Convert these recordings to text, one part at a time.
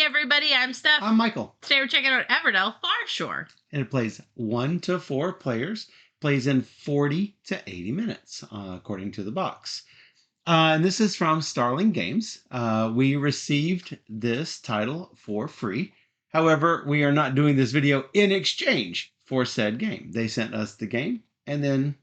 everybody, I'm Steph. I'm Michael. Today we're checking out Everdell Farshore. And it plays 1 to 4 players. Plays in 40 to 80 minutes, according to the box. And this is from Starling Games. We received this title for free. However, we are not doing this video in exchange for said game. They sent us the game, and then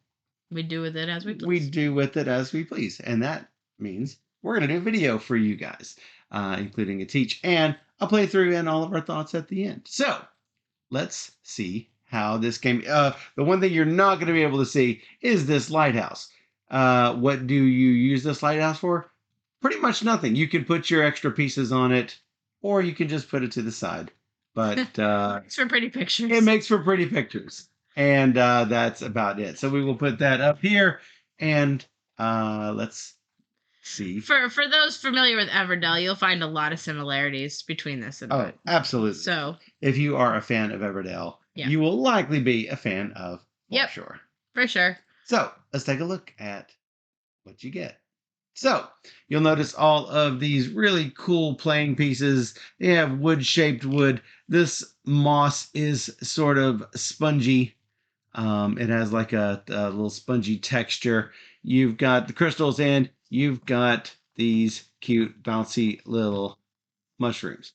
we do with it as we please. We do with it as we please. And that means we're going to do a video for you guys, including a teach and a playthrough and all of our thoughts at the end. So let's see how this game, the one thing you're not going to be able to see is this lighthouse. What do you use this lighthouse for? Pretty much nothing. You can put your extra pieces on it, or you can just put it to the side. But it makes for pretty pictures. It makes for pretty pictures. And that's about it. So we will put that up here, and let's see. For those familiar with Everdell, you'll find a lot of similarities between this and that. Absolutely. So if you are a fan of Everdell, you will likely be a fan of Farshore. For sure. So let's take a look at what you get. So you'll notice all of these really cool playing pieces. They have wood-shaped wood. This moss is sort of spongy. It has like a little spongy texture. You've got the crystals, and you've got these cute, bouncy little mushrooms.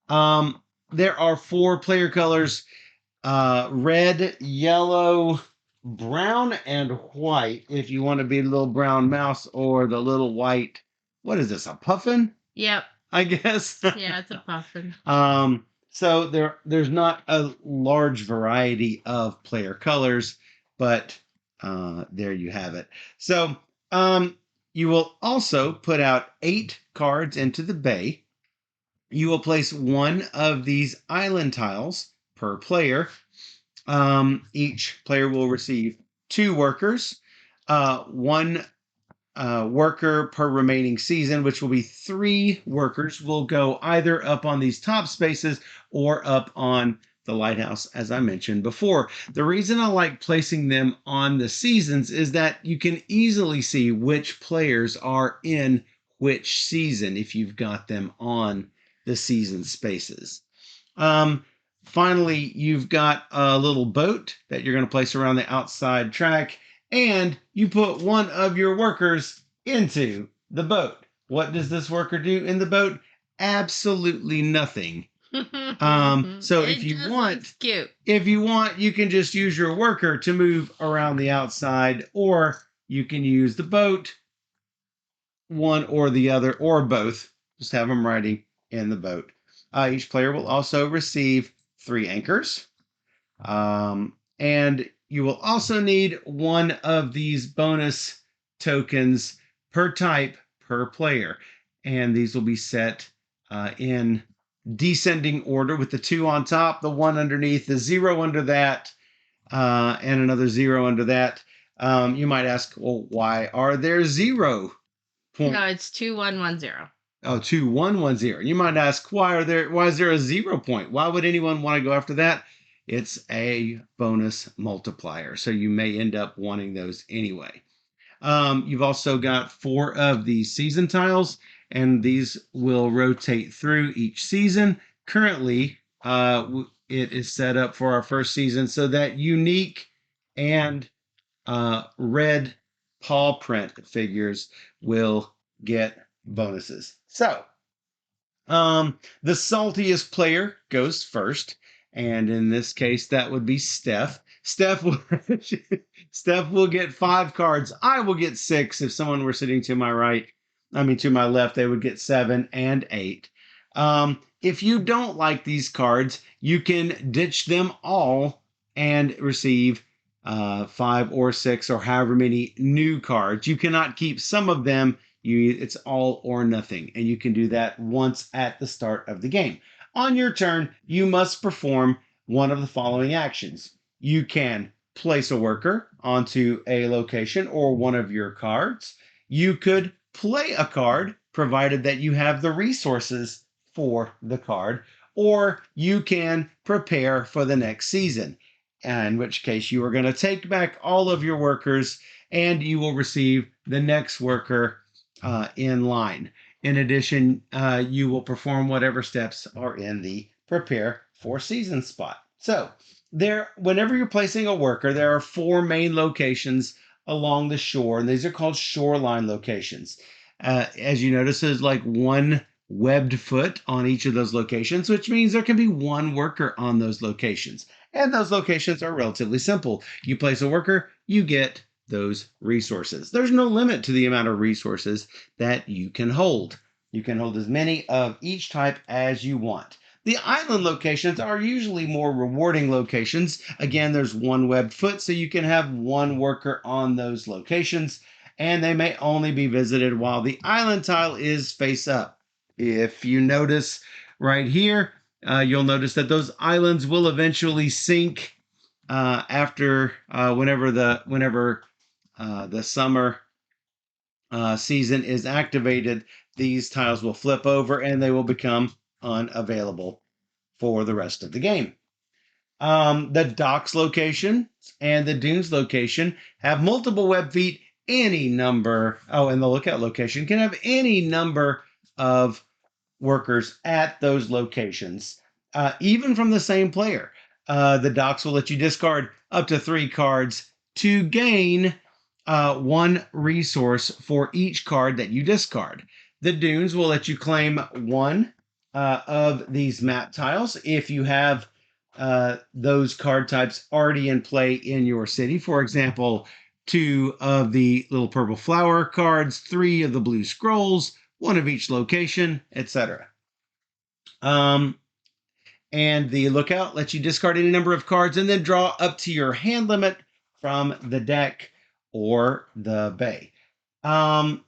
There are 4 player colors: red, yellow, brown, and white. If you want to be the little brown mouse or the little white, what is this, a puffin? Yep. I guess. Yeah, it's a puffin. So there's not a large variety of player colors, but there you have it. So you will also put out 8 cards into the bay. You will place 1 of these island tiles per player. Each player will receive 2 workers, 1 worker per remaining season, which will be 3 workers will go either up on these top spaces or up on the lighthouse, as I mentioned before. The reason I like placing them on the seasons is that you can easily see which players are in which season if you've got them on the season spaces. Finally, you've got a little boat that you're going to place around the outside track, and you put 1 of your workers into the boat. What does this worker do in the boat? Absolutely nothing. So if you want, you can just use your worker to move around the outside, or you can use the boat, one or the other, or both. Just have them riding in the boat. Each player will also receive 3 anchors. And you will also need 1 of these bonus tokens per type per player. And these will be set in descending order, with the 2 on top, the 1 underneath, the 0 under that, and another 0 under that. You might ask, well, why are there 0 points? No, it's 2, 1, 1, 0. Oh, 2, 1, 1, 0. You might ask, why is there a 0 point? Why would anyone want to go after that? It's a bonus multiplier, so you may end up wanting those anyway. You've also got 4 of these season tiles, and these will rotate through each season. Currently, it is set up for our first season, so that unique and red paw print figures will get bonuses. So, the saltiest player goes first, and in this case, that would be Steph. Steph will get 5 cards. I will get 6. If someone were sitting to my left, they would get 7 and 8. If you don't like these cards, you can ditch them all and receive 5 or 6 or however many new cards. You cannot keep some of them. It's all or nothing, and you can do that once at the start of the game. On your turn, you must perform one of the following actions. You can place a worker onto a location or one of your cards. You could play a card, provided that you have the resources for the card, or you can prepare for the next season, in which case you are going to take back all of your workers and you will receive the next worker in line. In addition, you will perform whatever steps are in the prepare for season spot. So whenever you're placing a worker, there are four main locations along the shore, and these are called shoreline locations. As you notice, there's like one webbed foot on each of those locations, which means there can be one worker on those locations. And those locations are relatively simple. You place a worker, you get those resources. There's no limit to the amount of resources that you can hold. You can hold as many of each type as you want. The island locations are usually more rewarding locations. Again, there's one webbed foot, so you can have one worker on those locations, and they may only be visited while the island tile is face up. If you notice right here, you'll notice that those islands will eventually sink after whenever the summer season is activated. These tiles will flip over and they will become unavailable for the rest of the game. The docks location and the dunes location have multiple web feet, any number. Oh, and the lookout location can have any number of workers at those locations, even from the same player. The docks will let you discard up to 3 cards to gain one resource for each card that you discard. The dunes will let you claim one of these map tiles if you have those card types already in play in your city. For example, 2 of the little purple flower cards, 3 of the blue scrolls, 1 of each location, etc. And the lookout lets you discard any number of cards and then draw up to your hand limit from the deck or the bay. And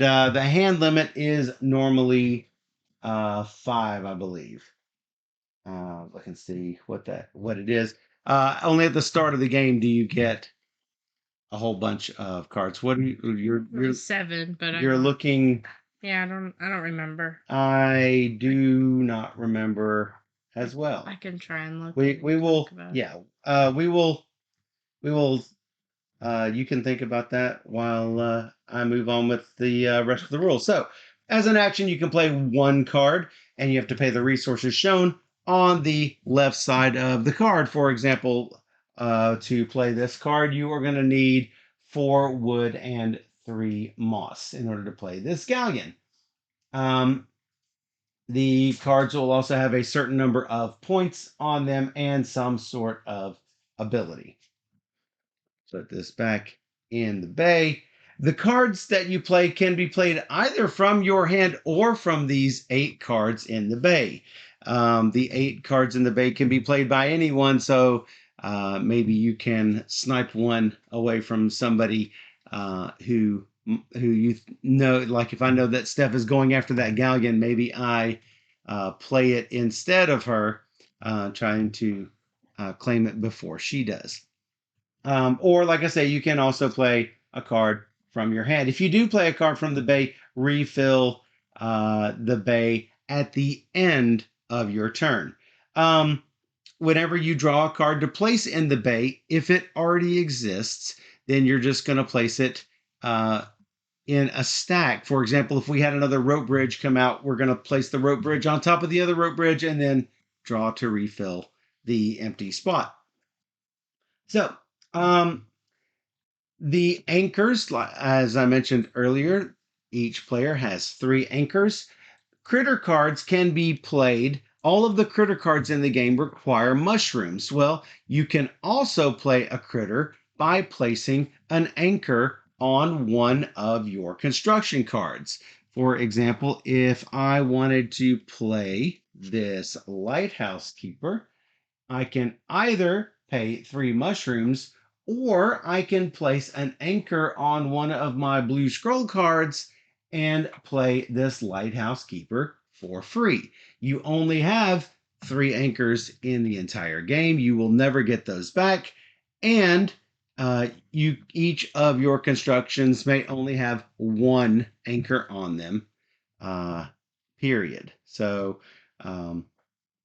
the hand limit is normally 5, I believe. Look and see what it is. Only at the start of the game do you get a whole bunch of cards. What are you're 7, but you're looking? Yeah, I don't remember. I do not remember as well. I can try and look. We will. Yeah. We will. You can think about that while I move on with the rest of the rules. So, as an action, you can play 1 card, and you have to pay the resources shown on the left side of the card. For example, to play this card, you are going to need 4 wood and 3 moss in order to play this galleon. The cards will also have a certain number of points on them and some sort of ability. Put this back in the bay. The cards that you play can be played either from your hand or from these 8 cards in the bay. The 8 cards in the bay can be played by anyone, so maybe you can snipe one away from somebody who you know. Like if I know that Steph is going after that galleon, maybe I play it instead of her, trying to claim it before she does. Or, like I say, you can also play a card from your hand. If you do play a card from the bay, refill the bay at the end of your turn. Whenever you draw a card to place in the bay, if it already exists, then you're just going to place it in a stack. For example, if we had another rope bridge come out, we're going to place the rope bridge on top of the other rope bridge and then draw to refill the empty spot. So, the anchors, as I mentioned earlier, each player has 3 anchors. Critter cards can be played. All of the critter cards in the game require mushrooms. Well, you can also play a critter by placing an anchor on one of your construction cards. For example, if I wanted to play this lighthouse keeper, I can either pay 3 mushrooms or I can place an anchor on one of my blue scroll cards and play this lighthouse keeper for free. You only have 3 anchors in the entire game. You will never get those back. And each of your constructions may only have 1 anchor on them, period. So,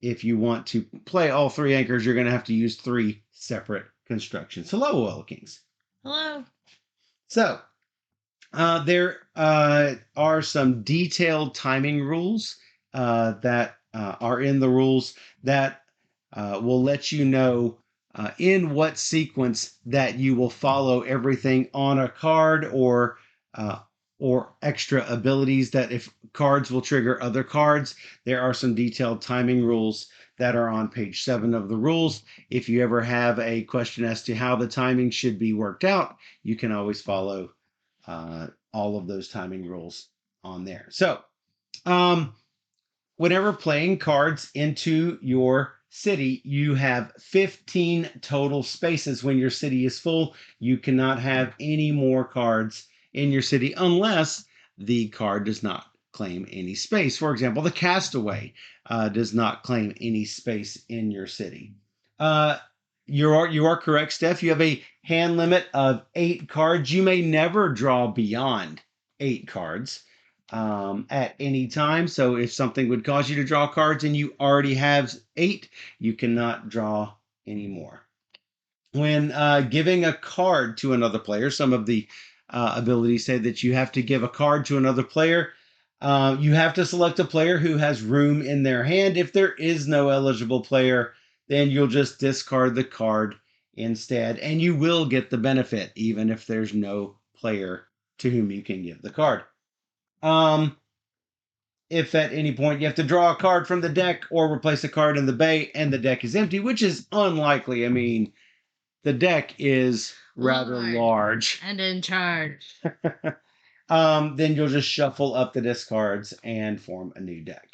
if you want to play all 3 anchors, you're going to have to use 3 separate constructions. Hello, Oil Kings. Hello. So, There are some detailed timing rules that are in the rules that will let you know in what sequence that you will follow everything on a card, uh, or extra abilities that if cards will trigger other cards. There are some detailed timing rules that are on page 7 of the rules. If you ever have a question as to how the timing should be worked out, you can always follow all of those timing rules on there. So, um, whenever playing cards into your city, you have 15 total spaces. When your city is full, you cannot have any more cards in your city unless the card does not claim any space. For example, the Castaway does not claim any space in your city. Uh, you are correct, Steph. You have a hand limit of 8 cards. You may never draw beyond 8 cards at any time. So if something would cause you to draw cards and you already have 8, you cannot draw any more. When giving a card to another player, some of the abilities say that you have to give a card to another player. You have to select a player who has room in their hand. If there is no eligible player, then you'll just discard the card instead, and you will get the benefit even if there's no player to whom you can give the card. Um, if at any point you have to draw a card from the deck or replace a card in the bay and the deck is empty, which is unlikely. I mean, the deck is rather large. And in charge. Then you'll just shuffle up the discards and form a new deck.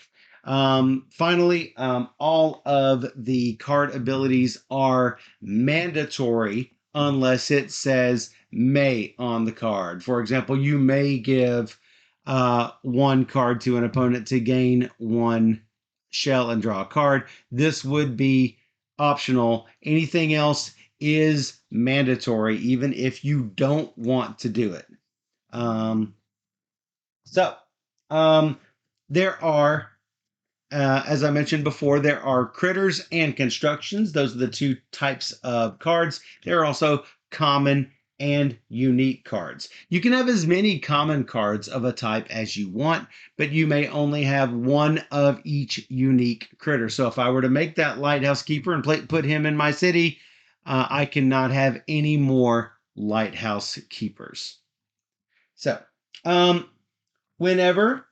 Finally, all of the card abilities are mandatory unless it says may on the card. For example, you may give 1 card to an opponent to gain 1 shell and draw a card. This would be optional. Anything else is mandatory, even if you don't want to do it. Um, so, um, there are, as I mentioned before, there are critters and constructions. Those are the 2 types of cards. There are also common and unique cards. You can have as many common cards of a type as you want, but you may only have 1 of each unique critter. So if I were to make that lighthouse keeper and put him in my city, I cannot have any more lighthouse keepers. So, whenever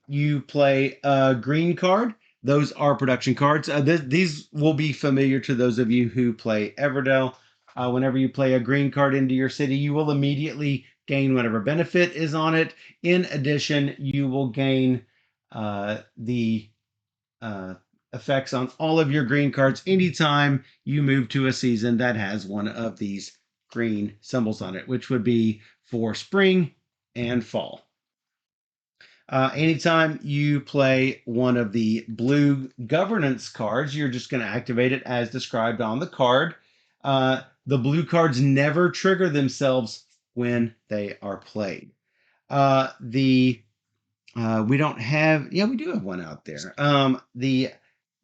you play a green card, those are production cards. These will be familiar to those of you who play Everdell. Whenever you play a green card into your city, you will immediately gain whatever benefit is on it. In addition, you will gain the uh, effects on all of your green cards anytime you move to a season that has one of these green symbols on it, which would be for spring and fall. Anytime you play one of the blue governance cards, you're just going to activate it as described on the card. The blue cards never trigger themselves when they are played. The we don't have, yeah, we do have one out there. The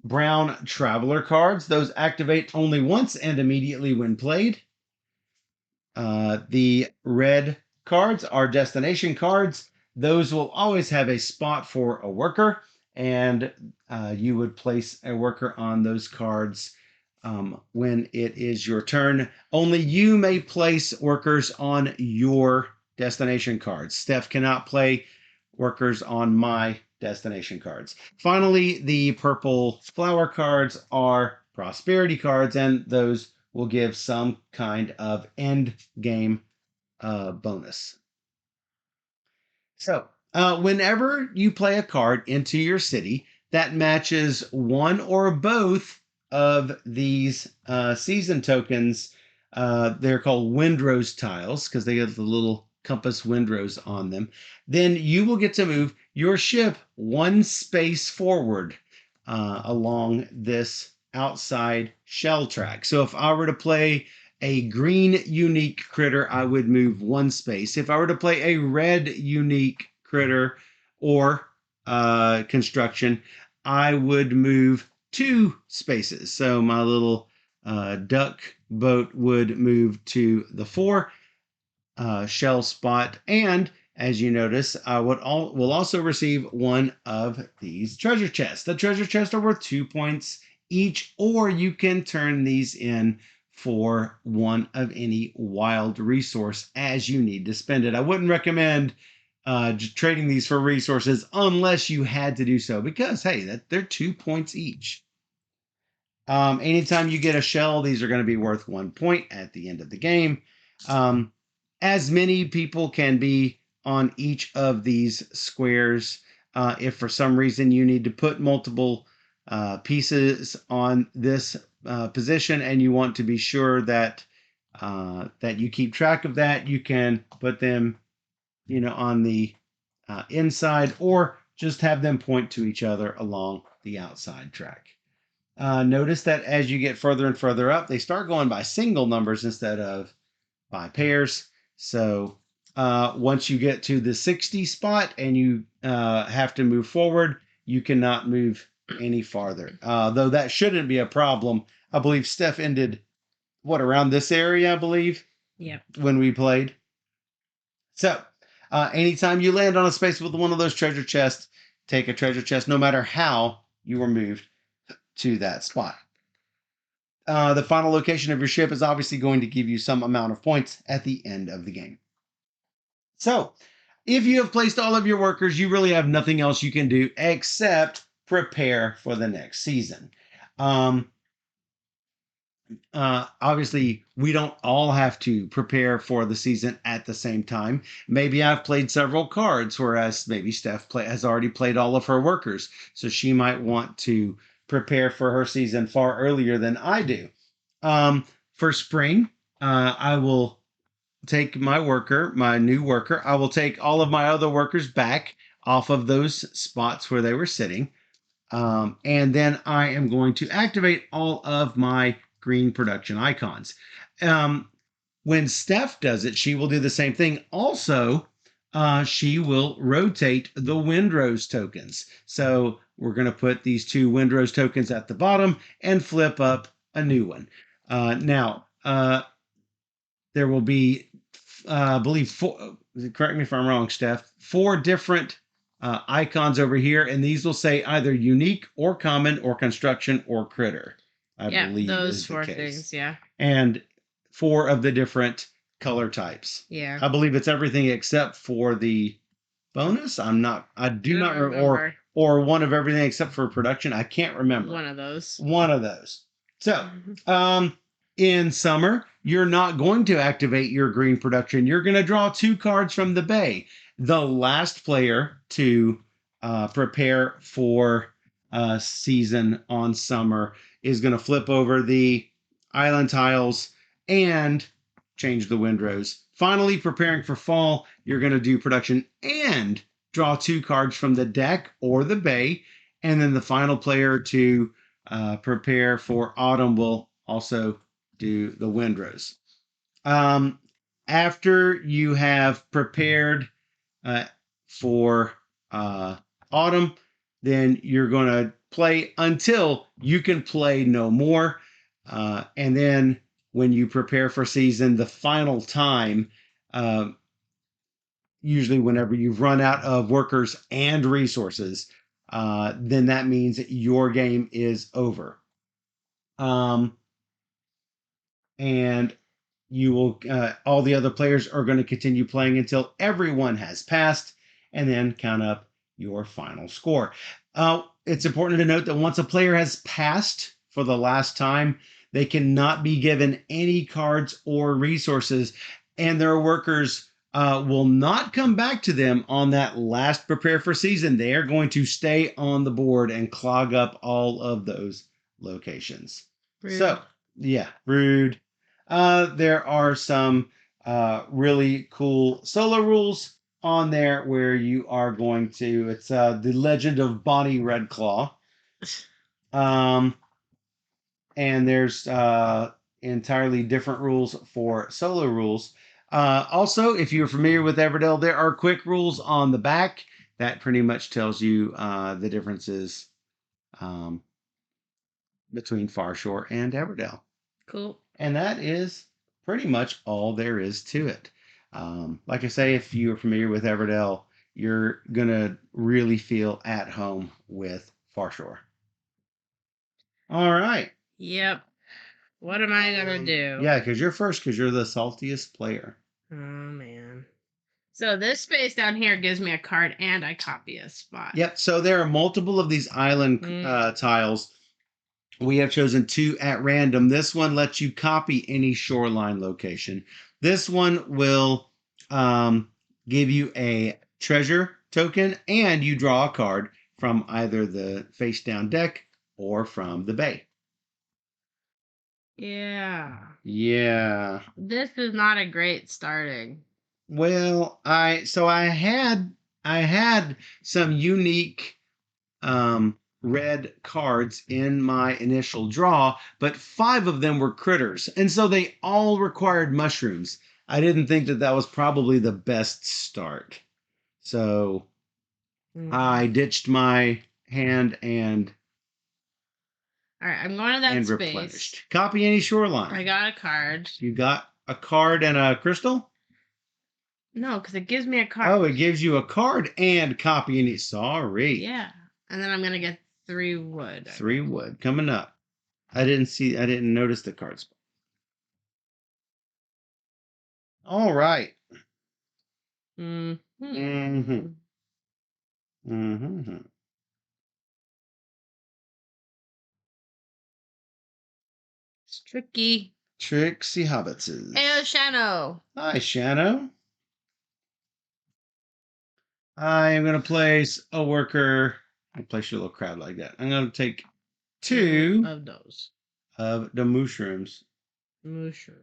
brown traveler cards, those activate only once and immediately when played. The red cards are destination cards. Those will always have a spot for a worker, and you would place a worker on those cards when it is your turn. Only you may place workers on your destination cards. Steph cannot play workers on my destination cards. Finally, the purple flower cards are prosperity cards, and those will give some kind of end game bonus. So, whenever you play a card into your city that matches one or both of these season tokens, they're called windrose tiles because they have the little compass windrows on them, then you will get to move your ship 1 space forward along this outside shell track. So if I were to play a green unique critter, I would move 1 space. If I were to play a red unique critter or construction, I would move 2 spaces. So my little duck boat would move to the 4. shell spot. And as you notice, will also receive one of these treasure chests. The treasure chests are worth 2 points each, or you can turn these in for one of any wild resource as you need to spend it. I wouldn't recommend trading these for resources unless you had to do so, because hey, they're 2 points each. Anytime you get a shell, these are going to be worth 1 point at the end of the game. As many people can be on each of these squares. If for some reason you need to put multiple pieces on this position and you want to be sure that that you keep track of that, you can put them, on the inside, or just have them point to each other along the outside track. Notice that as you get further and further up, they start going by single numbers instead of by pairs. So once you get to the 60 spot and you have to move forward, you cannot move any farther. Though that shouldn't be a problem. I believe Steph ended, around this area, I believe? Yep. When we played. So anytime you land on a space with one of those treasure chests, take a treasure chest, no matter how you were moved to that spot. The final location of your ship is obviously going to give you some amount of points at the end of the game. So, if you have placed all of your workers, you really have nothing else you can do except prepare for the next season. Obviously, we don't all have to prepare for the season at the same time. Maybe I've played several cards, whereas maybe Steph has already played all of her workers. So she might want to prepare for her season far earlier than I do. For spring, I will take my new worker. I will take all of my other workers back off of those spots where they were sitting. And then I am going to activate all of my green production icons. When Steph does it, she will do the same thing. Also, she will rotate the Windrose tokens. So we're going to put these 2 Windrose tokens at the bottom and flip up a new one. Now, there will be, I believe, 4, correct me if I'm wrong, Steph, 4 different icons over here, and these will say either unique or common or construction or critter, I believe those is the 4 case. things, yeah. And 4 of the different color types. Yeah. I believe it's everything except for the bonus. I do not remember. Or one of everything except for production. I can't remember. One of those. One of those. So, in summer, you're not going to activate your green production. You're going to draw 2 cards from the bay. The last player to prepare for season on summer is going to flip over the island tiles and change the windrows. Finally, preparing for fall, you're going to do production and draw 2 cards from the deck or the bay. And then the final player to prepare for autumn will also do the windrows. After you have prepared for autumn, then you're going to play until you can play no more. And then when you prepare for season, the final time, usually whenever you've run out of workers and resources, then that means that your game is over. And you will, all the other players are going to continue playing until everyone has passed, and then count up your final score. It's important to note that once a player has passed for the last time, they cannot be given any cards or resources, and their workers will not come back to them on that last prepare for season. They are going to stay on the board and clog up all of those locations. Rude. So, yeah, rude. There are some really cool solo rules on there where you are going to, it's the Legend of Bonnie Redclaw. And there's entirely different rules for solo rules. Also, if you're familiar with Everdell, there are quick rules on the back that pretty much tells you the differences between Farshore and Everdell. Cool. And that is pretty much all there is to it. Like I say, if you're familiar with Everdell, you're gonna really feel at home with Farshore. All right. Yep. What am I gonna do? Yeah, because you're first, because you're the saltiest player. Oh man. So this space down here gives me a card and I copy a spot. Yep. So there are multiple of these island tiles. We have chosen 2 at random. This one lets you copy any shoreline location. This one will give you a treasure token, and you draw a card from either the face down deck or from the bay. Yeah. Yeah. This is not a great starting. Well, I had some unique red cards in my initial draw, but 5 of them were critters, and so they all required mushrooms. I didn't think that that was probably the best start, so I ditched my hand and All right, I'm going to that and space. replenished. Copy any shoreline. I got a card. You got a card and a crystal? No, because it gives me a card. Oh, it gives you a card and copy any. Sorry. Yeah, and then I'm gonna get 3 wood. 3 wood coming up. I didn't notice the cards. All right. Mm-hmm. Mm-hmm. Mm-hmm. It's tricky. Trixie Hobbitses. Heyo, Shano. Hi, Shano. I am going to place a worker. I place your little crowd like that. I'm going to take 2 of those. of the mushrooms. Mushroom.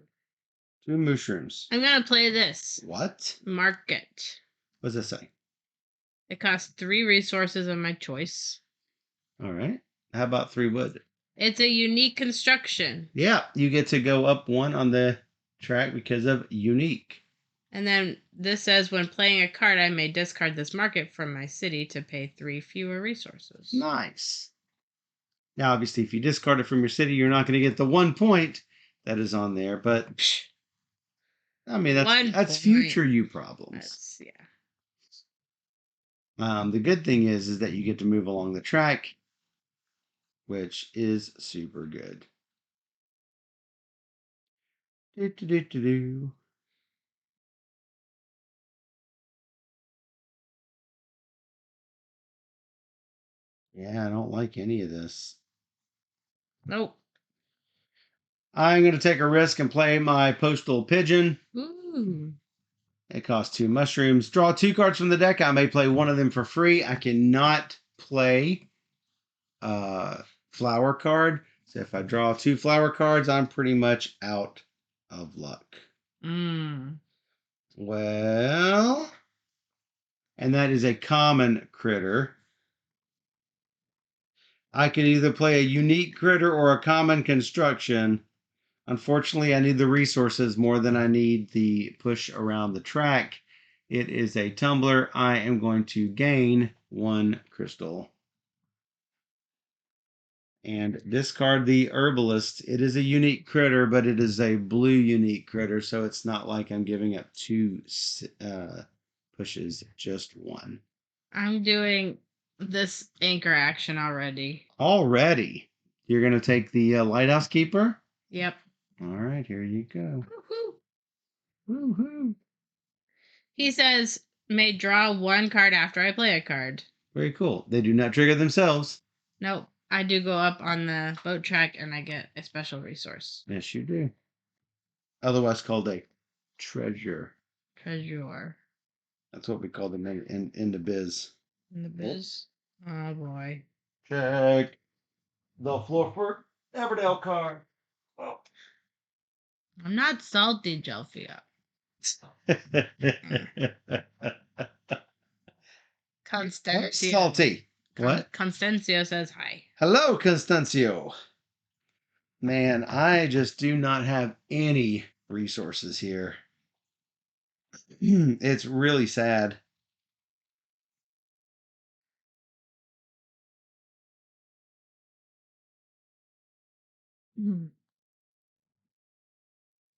2 mushrooms. I'm gonna play this. What? Market. What does that say? It costs 3 resources of my choice. All right. How about 3 wood? It's a unique construction. Yeah, you get to go up 1 on the track because of unique. And then this says when playing a card, I may discard this market from my city to pay 3 fewer resources. Nice. Now, obviously, if you discard it from your city, you're not going to get the 1 point that is on there, but I mean, that's future you problems. Yeah. The good thing is that you get to move along the track, which is super good. Do. Yeah, I don't like any of this. Nope. I'm going to take a risk and play my postal pigeon. Ooh. It costs 2 mushrooms. Draw 2 cards from the deck. I may play one of them for free. I cannot play flower card. So if I draw 2 flower cards, I'm pretty much out of luck. Well, and that is a common critter. I can either play a unique critter or a common construction. Unfortunately, I need the resources more than I need the push around the track. It is a tumbler. I am going to gain 1 crystal. And discard the herbalist. It is a unique critter, but it is a blue unique critter, so it's not like I'm giving up 2 pushes, just 1. I'm doing this anchor action already. Already? You're going to take the lighthouse keeper? Yep. All right, here you go. Woohoo. Woohoo. He says, may draw 1 card after I play a card. Very cool. They do not trigger themselves. Nope. I do go up on the boat track and I get a special resource. Yes, you do. Otherwise called a treasure. Treasure. That's what we call them in the biz. In the biz? Oh boy. Check the floor for Everdell card. Oh. I'm not salty, Jelfia. Constancio. Salty. What? Constancio says hi. Hello, Constancio. Man, I just do not have any resources here. It's really sad.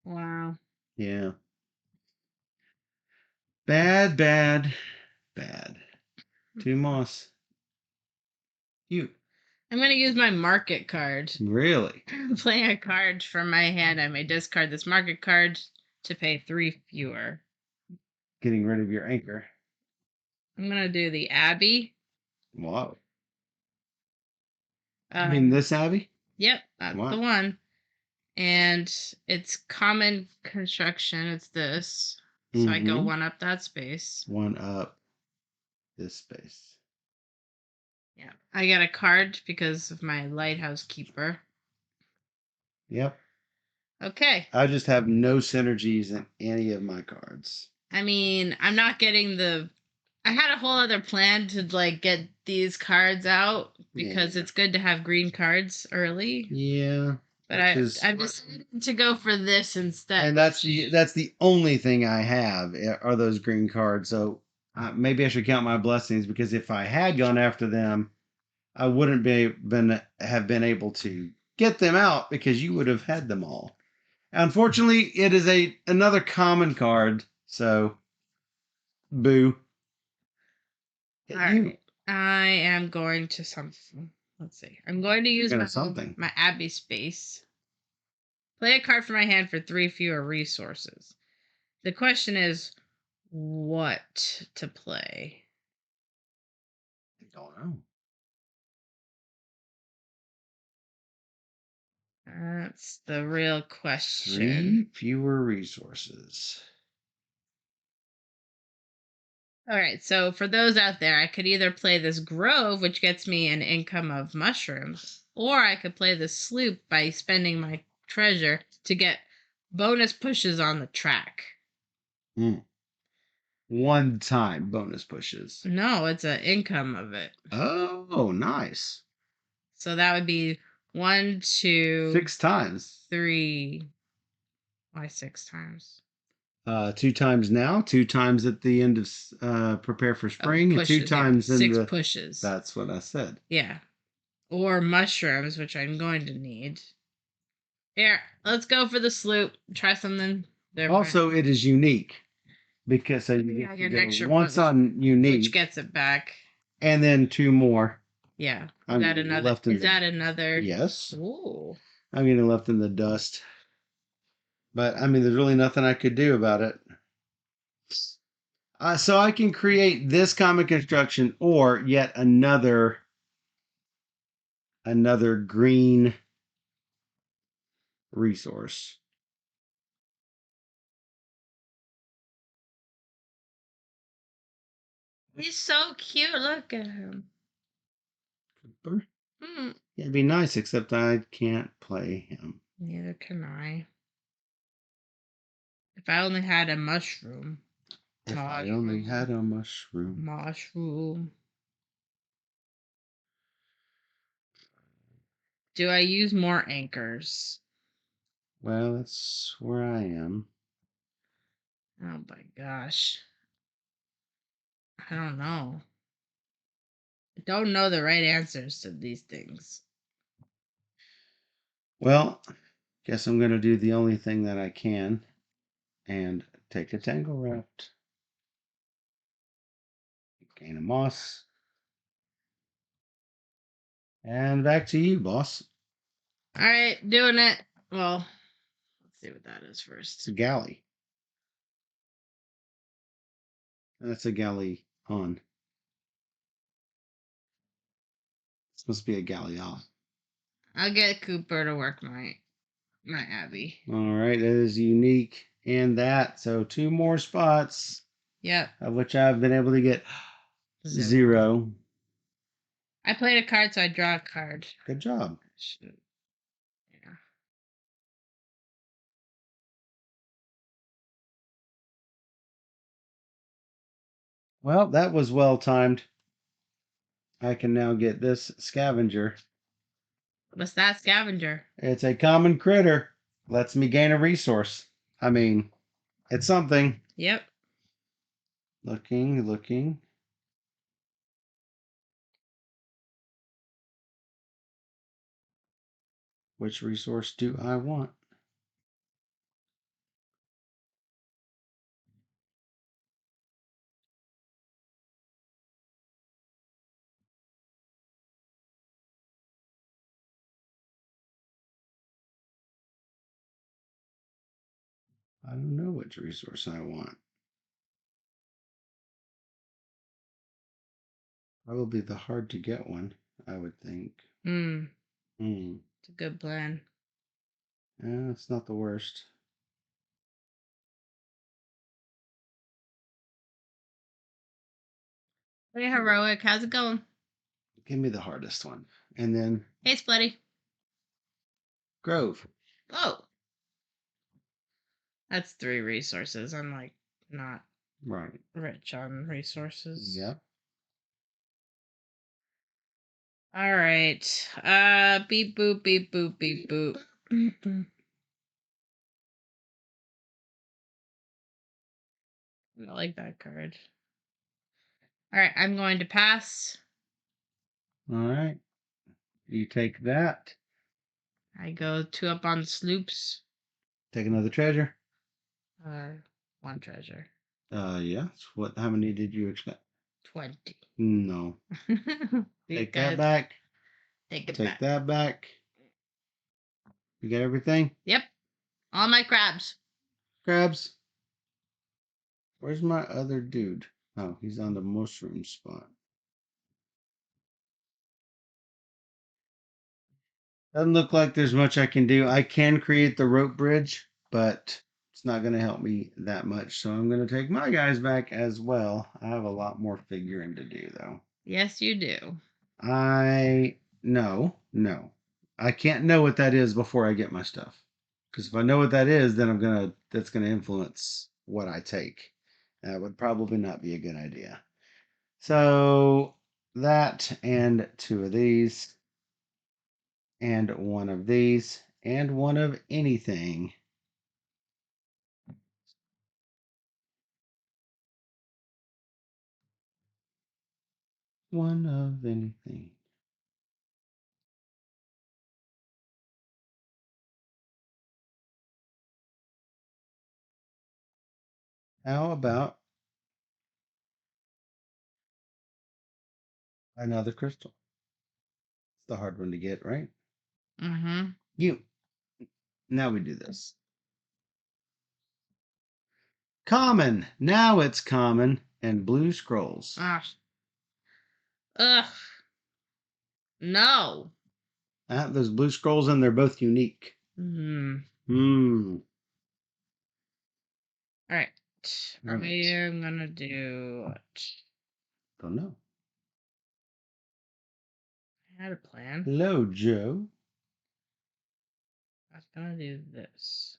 Wow. Yeah. Bad, bad, bad. Two moss. You I'm going to use my market card. really Playing a card from my hand, I may discard this market card to pay 3 fewer. getting rid of your anchor. I'm going to do the Abbey. Wow. I mean this Abby? Yep, that's the one. And it's common construction. It's this. So I go one up that space. One up this space. Yeah. I get a card because of my lighthouse keeper. Yep. Okay. I just have no synergies in any of my cards. I mean, I'm not getting the. I had a whole other plan to like get these cards out because it's good to have green cards early. Yeah. But I've decided to go for this instead. And that's the only thing I have are those green cards. So maybe I should count my blessings, because if I had gone after them, I wouldn't have been able to get them out because you would have had them all. Unfortunately, it is another common card, so boo. All right. I am going to something. Let's see. I'm going to use my Abbey space. Play a card from my hand for 3 fewer resources. The question is what to play. I don't know. That's the real question. 3 fewer resources. All right, so for those out there, I could either play this grove, which gets me an income of mushrooms, or I could play the sloop by spending my treasure to get bonus pushes on the track. One time bonus pushes. No, it's an income of it. Oh, nice. So that would be 1, 2, 6 times. 3. Why 6 times? 2 times now, 2 times at the end of prepare for spring, and 2 times in 6 pushes. That's what I said. Yeah. Or mushrooms, which I'm going to need. Here, let's go for the sloop. Try something different. Also, it is unique because you I get an extra once on unique, which gets it back, and then 2 more. Yeah. Is that another? Is that another? Yes. Ooh. I'm getting left in the dust. But I mean, there's really nothing I could do about it. So I can create this common construction or yet another green resource. He's so cute. Look at him. Cooper? It'd be nice, except I can't play him. Neither can I. If I only had a mushroom. If I only had a mushroom. Mushroom. Do I use more anchors? Well, that's where I am. Oh my gosh. I don't know. I don't know the right answers to these things. Well, guess I'm going to do the only thing that I can and take a tangle raft. Gain a moss. And back to you, boss. All right, doing it. Well, let's see what that is first. It's a galley. That's a galley on. This must be a galley off. I'll get Cooper to work my Abbey. All right, that is unique and that. So 2 more spots. Yep. Of which I've been able to get 0. I played a card, so I draw a card. Good job. Yeah. Well, that was well timed. I can now get this scavenger. What's that scavenger? It's a common critter. Lets me gain a resource. I mean, it's something. Yep. Looking. Which resource do I want? I don't know which resource I want. Probably the hard to get one, I would think. It's a good plan. Yeah, it's not the worst. Hey, Heroic, how's it going? Give me the hardest one. And then. Hey, Splitty. Grove. Oh. That's 3 resources. I'm like not rich on resources. Yep. All right. Beep boop beep boop beep boop. I like that card. All right, I'm going to pass. All right. You take that. I go 2 up on sloops. Take another treasure. 1 treasure. Yeah. How many did you expect? 20. No. Take that back. Take that back. You got everything? Yep. All my crabs. Crabs. Where's my other dude? Oh, he's on the mushroom spot. Doesn't look like there's much I can do. I can create the rope bridge, but it's not going to help me that much. So I'm going to take my guys back as well. I have a lot more figuring to do, though. Yes, you do. No. I can't know what that is before I get my stuff. Because if I know what that is, then that's gonna influence what I take. That would probably not be a good idea. So that and 2 of these, and 1 of these, and 1 of anything. One of anything. How about another crystal? It's the hard one to get, right? You. Now we do this. Common. Now it's common and blue scrolls. Ugh. No. Those blue scrolls, and they're both unique. All right. Maybe I'm gonna do what? Don't know. I had a plan. Hello, Joe. I was gonna do this.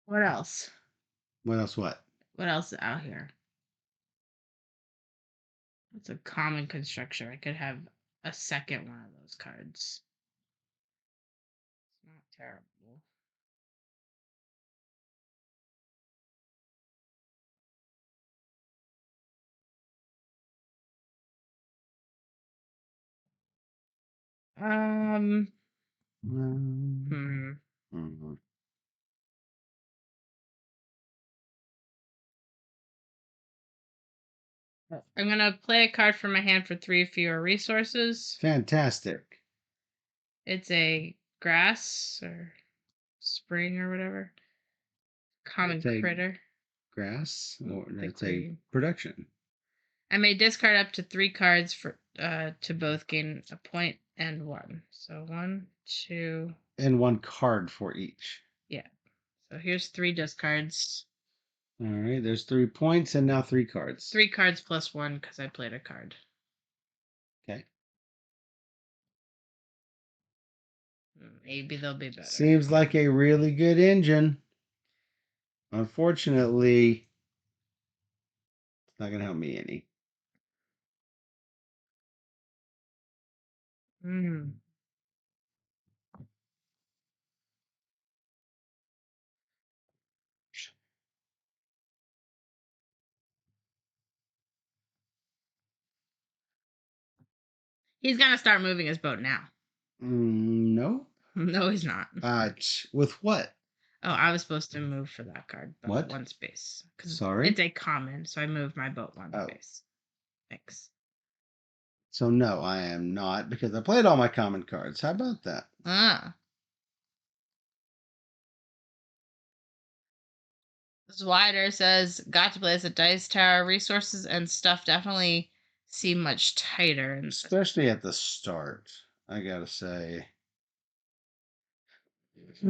What else? What else? What? What else is out here? It's a common construction. I could have a second one of those cards. It's not terrible. I'm gonna play a card from my hand for 3 fewer resources. Fantastic. It's a grass or spring or whatever. Common critter. Grass, or that's a production. I may discard up to 3 cards for to both gain a point and 1. So 1, 2, and 1 card for each. Yeah. So here's 3 discards. All right. There's 3 points and now 3 cards. 3 cards plus 1 because I played a card. Okay. Maybe they'll be better. Seems like a really good engine. Unfortunately, it's not going to help me any. He's gonna start moving his boat now. No. No, he's not. With what? Oh, I was supposed to move for that card. What? 1 space. Sorry? It's a common, so I moved my boat 1 space. Thanks. So no, I am not because I played all my common cards. How about that? Wider says, got to play as a dice tower. Resources and stuff definitely seem much tighter. Especially at the start, I gotta say. I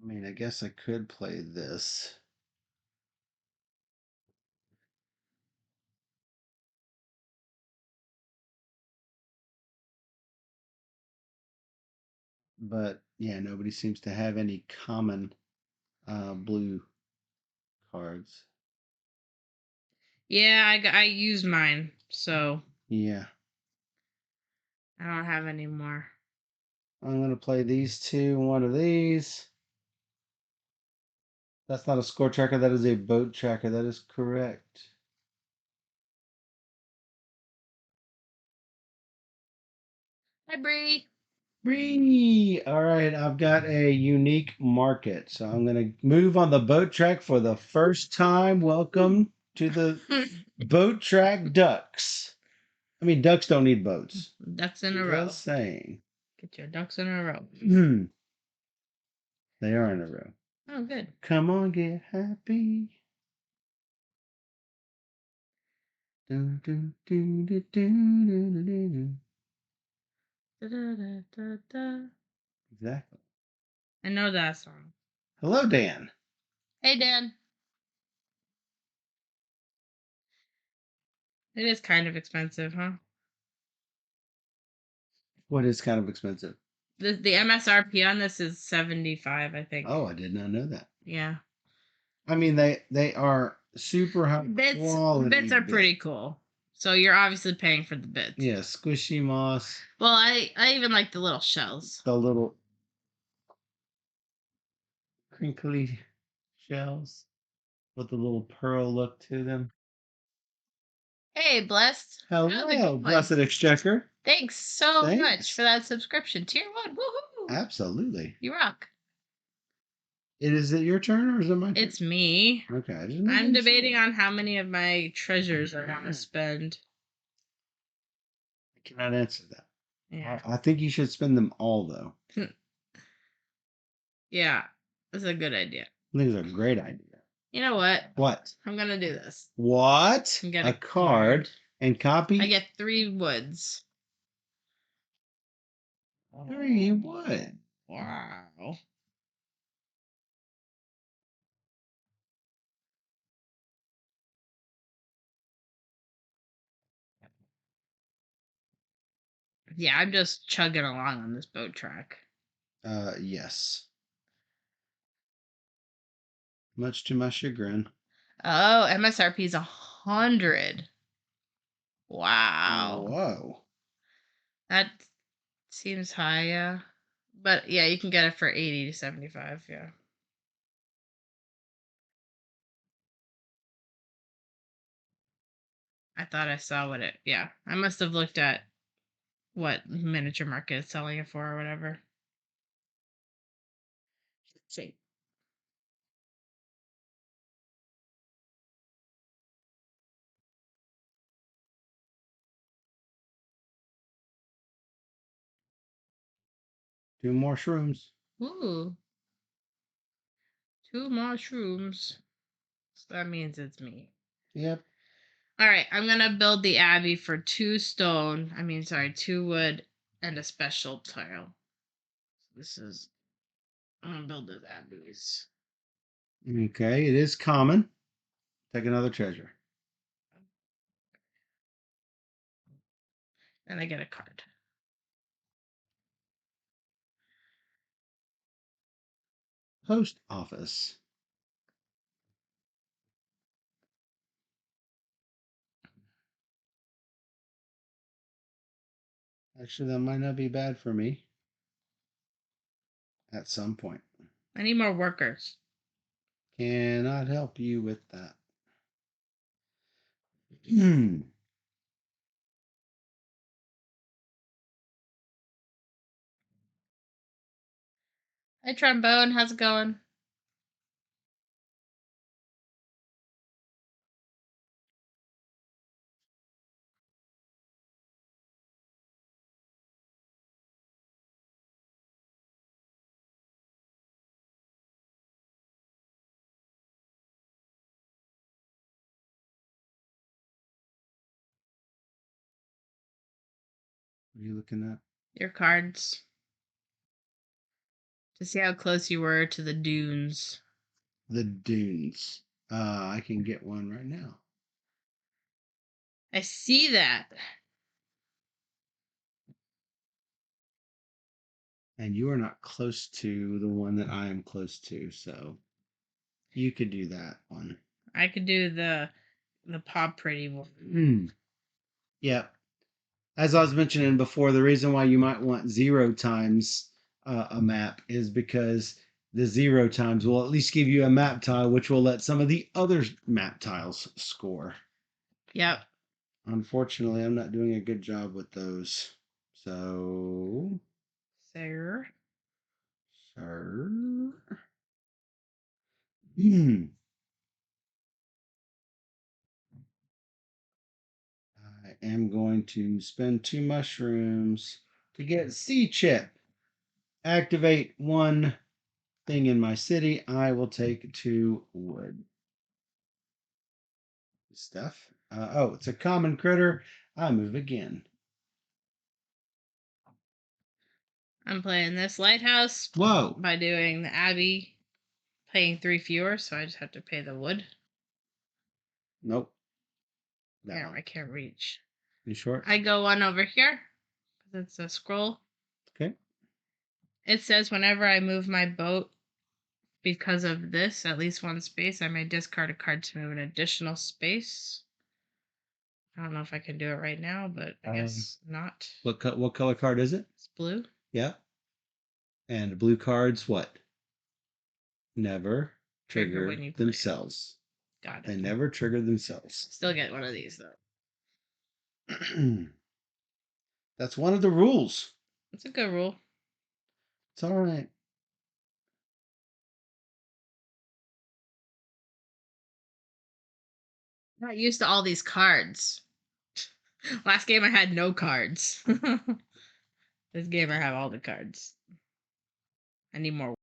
mean, I guess I could play this. But yeah, nobody seems to have any common blue cards. Yeah, I used mine, so Yeah. I don't have any more. I'm going to play these two, one of these. That's not a score tracker, that is a boat tracker. That is correct. Hi, Bree. Bree! All right, I've got a unique market. So I'm going to move on the boat track for the first time. Welcome to the boat track ducks. I mean, ducks don't need boats. Ducks in a row. Just saying. Get your ducks in a row. They are in a row. Oh, good. Come on, get happy. Dun, dun, dun, dun, dun, dun, dun, dun. Exactly. I know that song. Hello, Dan. Hey, Dan. It is kind of expensive, huh? What is kind of expensive? The MSRP on this is $75, I think. Oh, I did not know that. Yeah. I mean, they are super high quality. Bits are pretty cool. So you're obviously paying for the bits. Yeah, squishy moss. Well, I even like the little shells. The little crinkly shells with the little pearl look to them. Hey, Blessed. Hello, Blessed Exchequer. Thanks so much for that subscription. Tier 1. Woohoo! Absolutely. You rock. Is it your turn or is it my turn? It's me. Okay. I'm debating on how many of my treasures I want to spend. I cannot answer that. Yeah. I think you should spend them all, though. Yeah. That's a good idea. I think it's a great idea. You know what? What? I'm going to do this. What? Get a card and copy? I get 3 woods. 3 wood. Wow. Yeah, I'm just chugging along on this boat track. Yes. Much to my chagrin. Oh, MSRP is 100. Wow. Whoa. That seems high, yeah. But yeah, you can get it for 80 to 75, yeah. I thought I saw yeah. I must have looked at what miniature market is selling it for or whatever. Let's see. Two more shrooms. Ooh. 2 mushrooms. So that means it's me. Yep. All right, I'm going to build the abbey for 2 stone. 2 wood and a special tile. I'm going to build those abbeys. Okay, it is common. Take another treasure. And I get a card. Post office. Actually, that might not be bad for me. At some point. I need more workers. Cannot help you with that. Hey, Trombone, how's it going? What are you looking at? Your cards. To see how close you were to the dunes. The dunes. I can get one right now. I see that. And you are not close to the one that I am close to, so you could do that one. I could do the Pop Pretty one. Yep. As I was mentioning before, the reason why you might want 0 times a map is because the 0 times will at least give you a map tile, which will let some of the other map tiles score. Yep. Unfortunately, I'm not doing a good job with those. So. Sir. I am going to spend 2 mushrooms to get C chip. Activate 1 thing in my city. I will take 2 wood. Stuff. Oh, it's a common critter. I move again. I'm playing this lighthouse. Whoa. By doing the Abbey, paying 3 fewer, so I just have to pay the wood. Nope. Yeah, I can't reach. You short? I go one over here because it's a scroll. Okay. It says whenever I move my boat because of this, at least 1 space, I may discard a card to move an additional space. I don't know if I can do it right now, but I guess not. What color card is it? It's blue. Yeah. And blue cards, what? Never trigger when you themselves. Got it. They never trigger themselves. Still get one of these though. That's one of the rules. That's a good rule. It's all right. Not used to all these cards. Last game I had no cards. This game I have all the cards. I need more.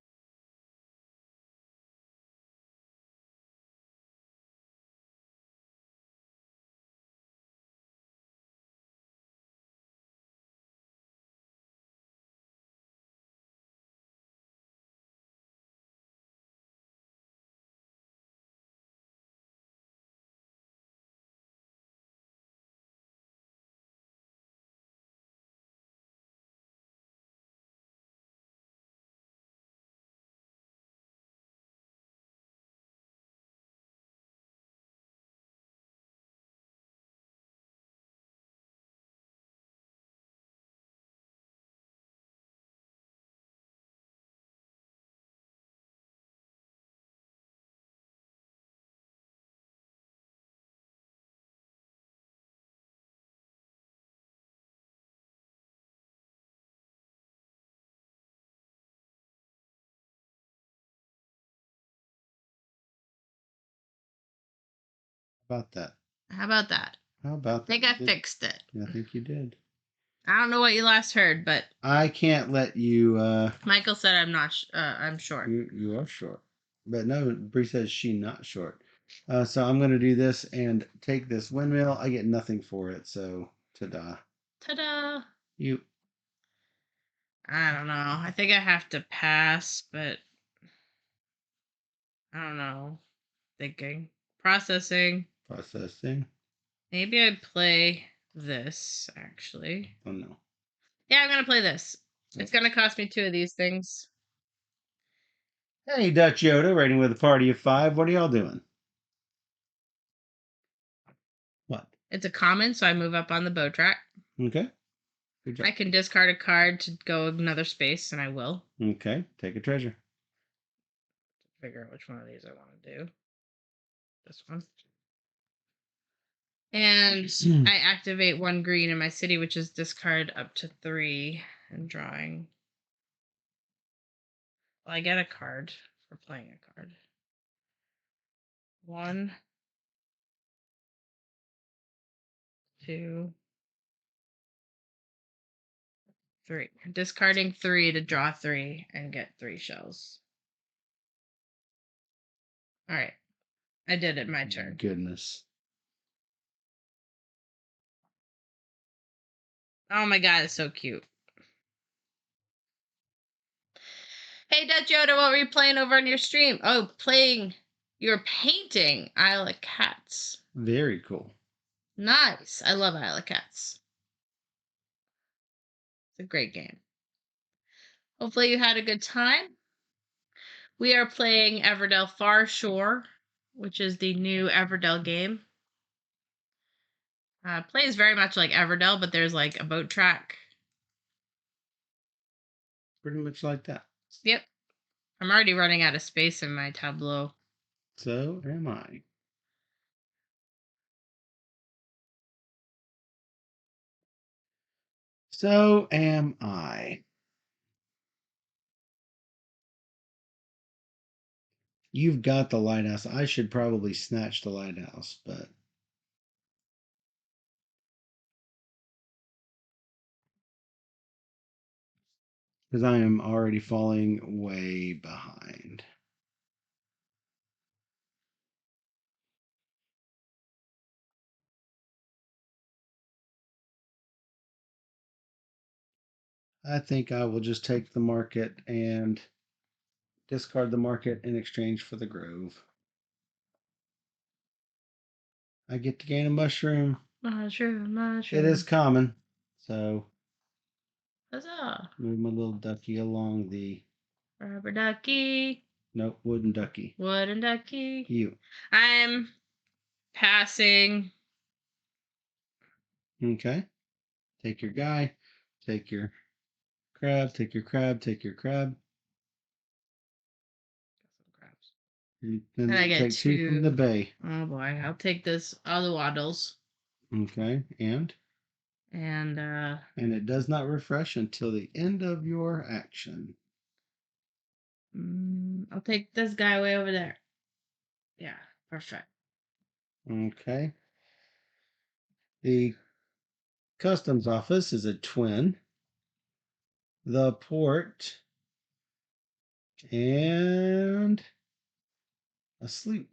About that. How about that? How about that? I think I fixed it. I think you did. I don't know what you last heard, but I can't let you. Michael said I'm not. I'm short. You are short, but no. Bree says she not short. So I'm gonna do this and take this windmill. I get nothing for it, so ta-da. Ta-da! You. I don't know. I think I have to pass, but I don't know. Thinking. Processing. Maybe I play this, actually. Oh, no. Yeah, I'm going to play this. It's going to cost me 2 of these things. Hey, Dutch Yoda, rating with a party of 5. What are y'all doing? What? It's a common, so I move up on the bow track. Okay. Good job. I can discard a card to go another space, and I will. Okay. Take a treasure. Figure out which one of these I want to do. This one. And I activate 1 green in my city, which is discard up to 3 and drawing. Well, I get a card for playing a card. 1, 2, 3. Discarding 3 to draw 3 and get 3 shells. All right. I did it. My turn. Goodness. Oh my god, it's so cute. Hey, Dutch Yoda, what were you playing over on your stream? Oh, you're painting Isle of Cats. Very cool. Nice. I love Isle of Cats. It's a great game. Hopefully you had a good time. We are playing Everdell Farshore, which is the new Everdell game. Plays very much like Everdell, but there's like a boat track. Pretty much like that. Yep. I'm already running out of space in my tableau. So am I. So am I. You've got the lighthouse. I should probably snatch the lighthouse, but because I am already falling way behind. I think I will just take the market and discard the market in exchange for the grove. I get to gain a mushroom. Mushroom. It is common. So Huzzah. move my little ducky along the Rubber ducky. nope, wooden ducky. Wooden ducky. You. I'm passing. Okay. Take your guy. Take your crab. Take your crab. Take your crab. And And I get take two from the bay. Oh boy, I'll take this other waddles. Okay, and it does not refresh until the end of your action. I'll take this guy way over there. Yeah, perfect. Okay. The customs office is a twin. The port and asleep.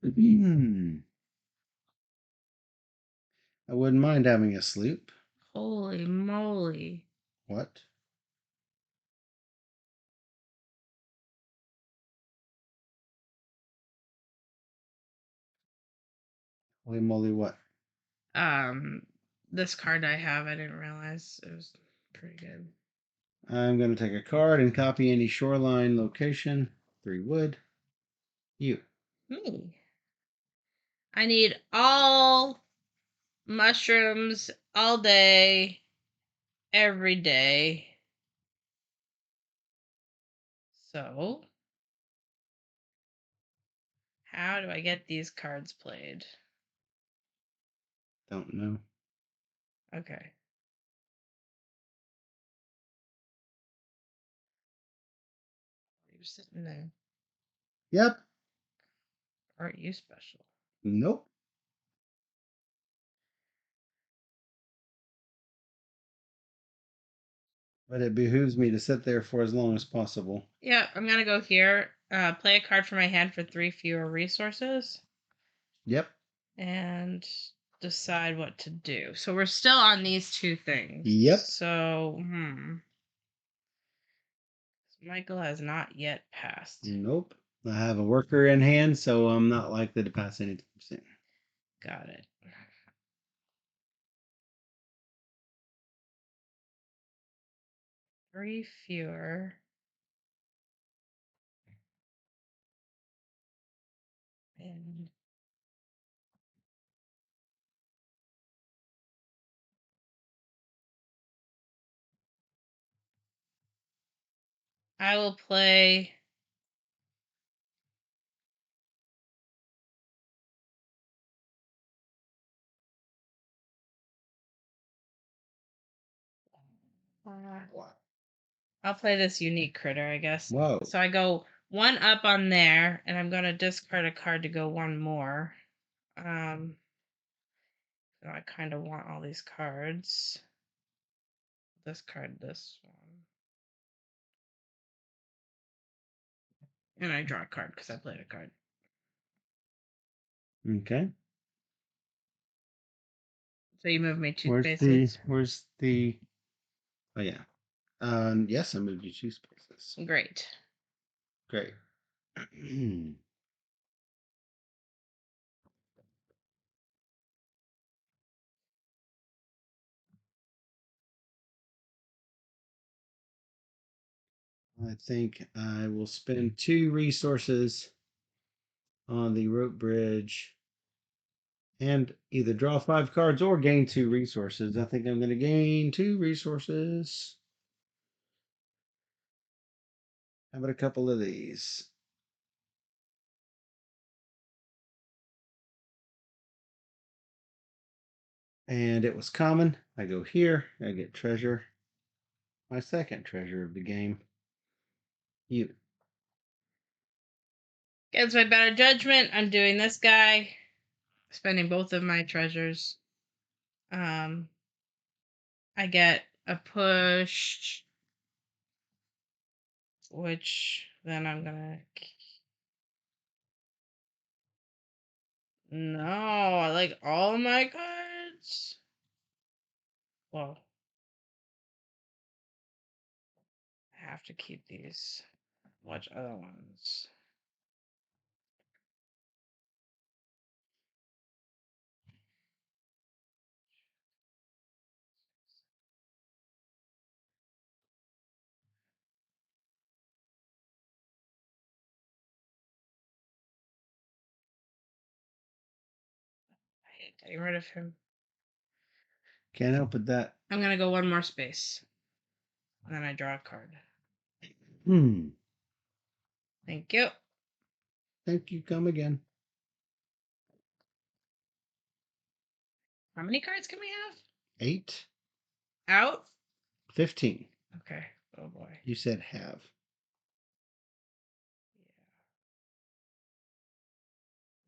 I wouldn't mind having a sleep. Holy moly. What? Holy moly, what? This card I have, I didn't realize it was pretty good. I'm going to take a card and copy any shoreline location. 3 wood. You. Me. I need all mushrooms all day, every day. So, how do I get these cards played? Don't know. Okay. You're sitting there. Yep. Aren't you special? Nope. But it behooves me to sit there for as long as possible. Yeah, I'm gonna go here. Play a card from my hand for 3 fewer resources. Yep. And decide what to do. So we're still on these 2 things. Yep. So, Michael has not yet passed. Nope. I have a worker in hand, so I'm not likely to pass anytime soon. Got it. Three fewer. And I will play I'll play this unique critter, I guess. Whoa. So I go 1 up on there, and I'm gonna discard a card to go 1 more. So I kind of want all these cards. Discard this one. And I draw a card because I played a card. Okay. So you move me 2 Where's spaces. where's the? Oh yeah. Yes, I moved you 2 spaces. Great. Great. I think I will spend 2 resources on the rope bridge and either draw 5 cards or gain 2 resources. I think I'm going to gain 2 resources. How about a couple of these? And it was common. I go here. I get treasure. My second treasure of the game. You. Against my better judgment, I'm doing this guy. Spending both of my treasures. I get a push, which then I'm gonna. No, I like all my cards. Well, I have to keep these. Watch other ones. I hate getting rid of him. Can't help with that. I'm gonna go one more space. And then I draw a card. Thank you. Thank you. Come again. How many cards can we have? 8. Out? 15. Okay. Oh boy. You said have.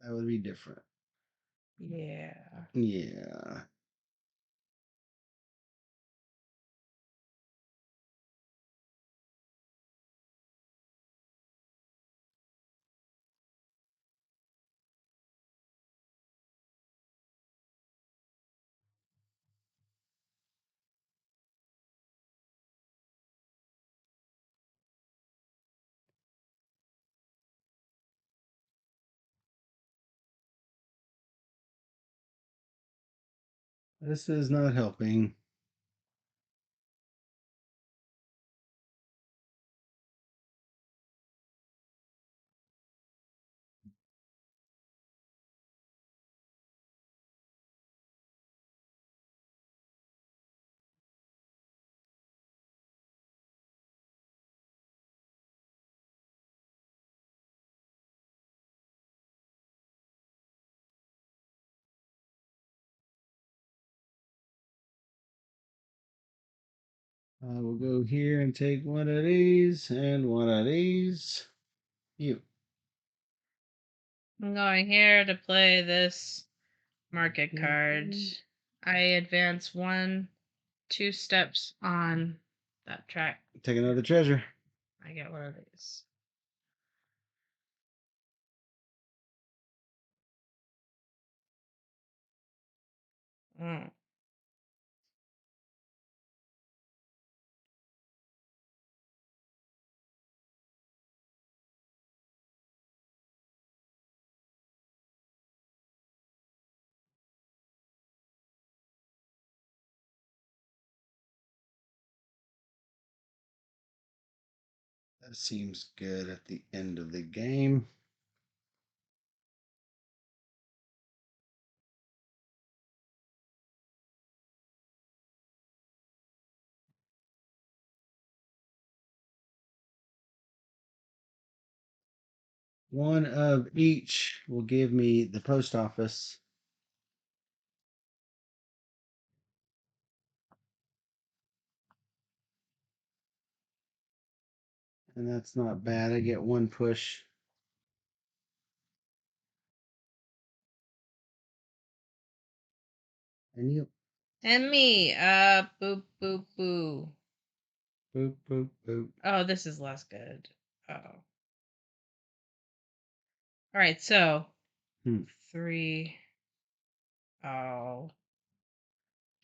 That would be different. Yeah. Yeah. This is not helping. I will go here and take one of these and one of these. You. I'm going here to play this market card. I advance 2 steps on that track. Take another treasure. I get one of these. Mm. That seems good at the end of the game. One of each will give me the post office. And that's not bad. I get 1 push. And you. And me. Boop, boop, boo. Boop, boop, boop. Oh, this is less good. Oh. All right, so 3. Oh.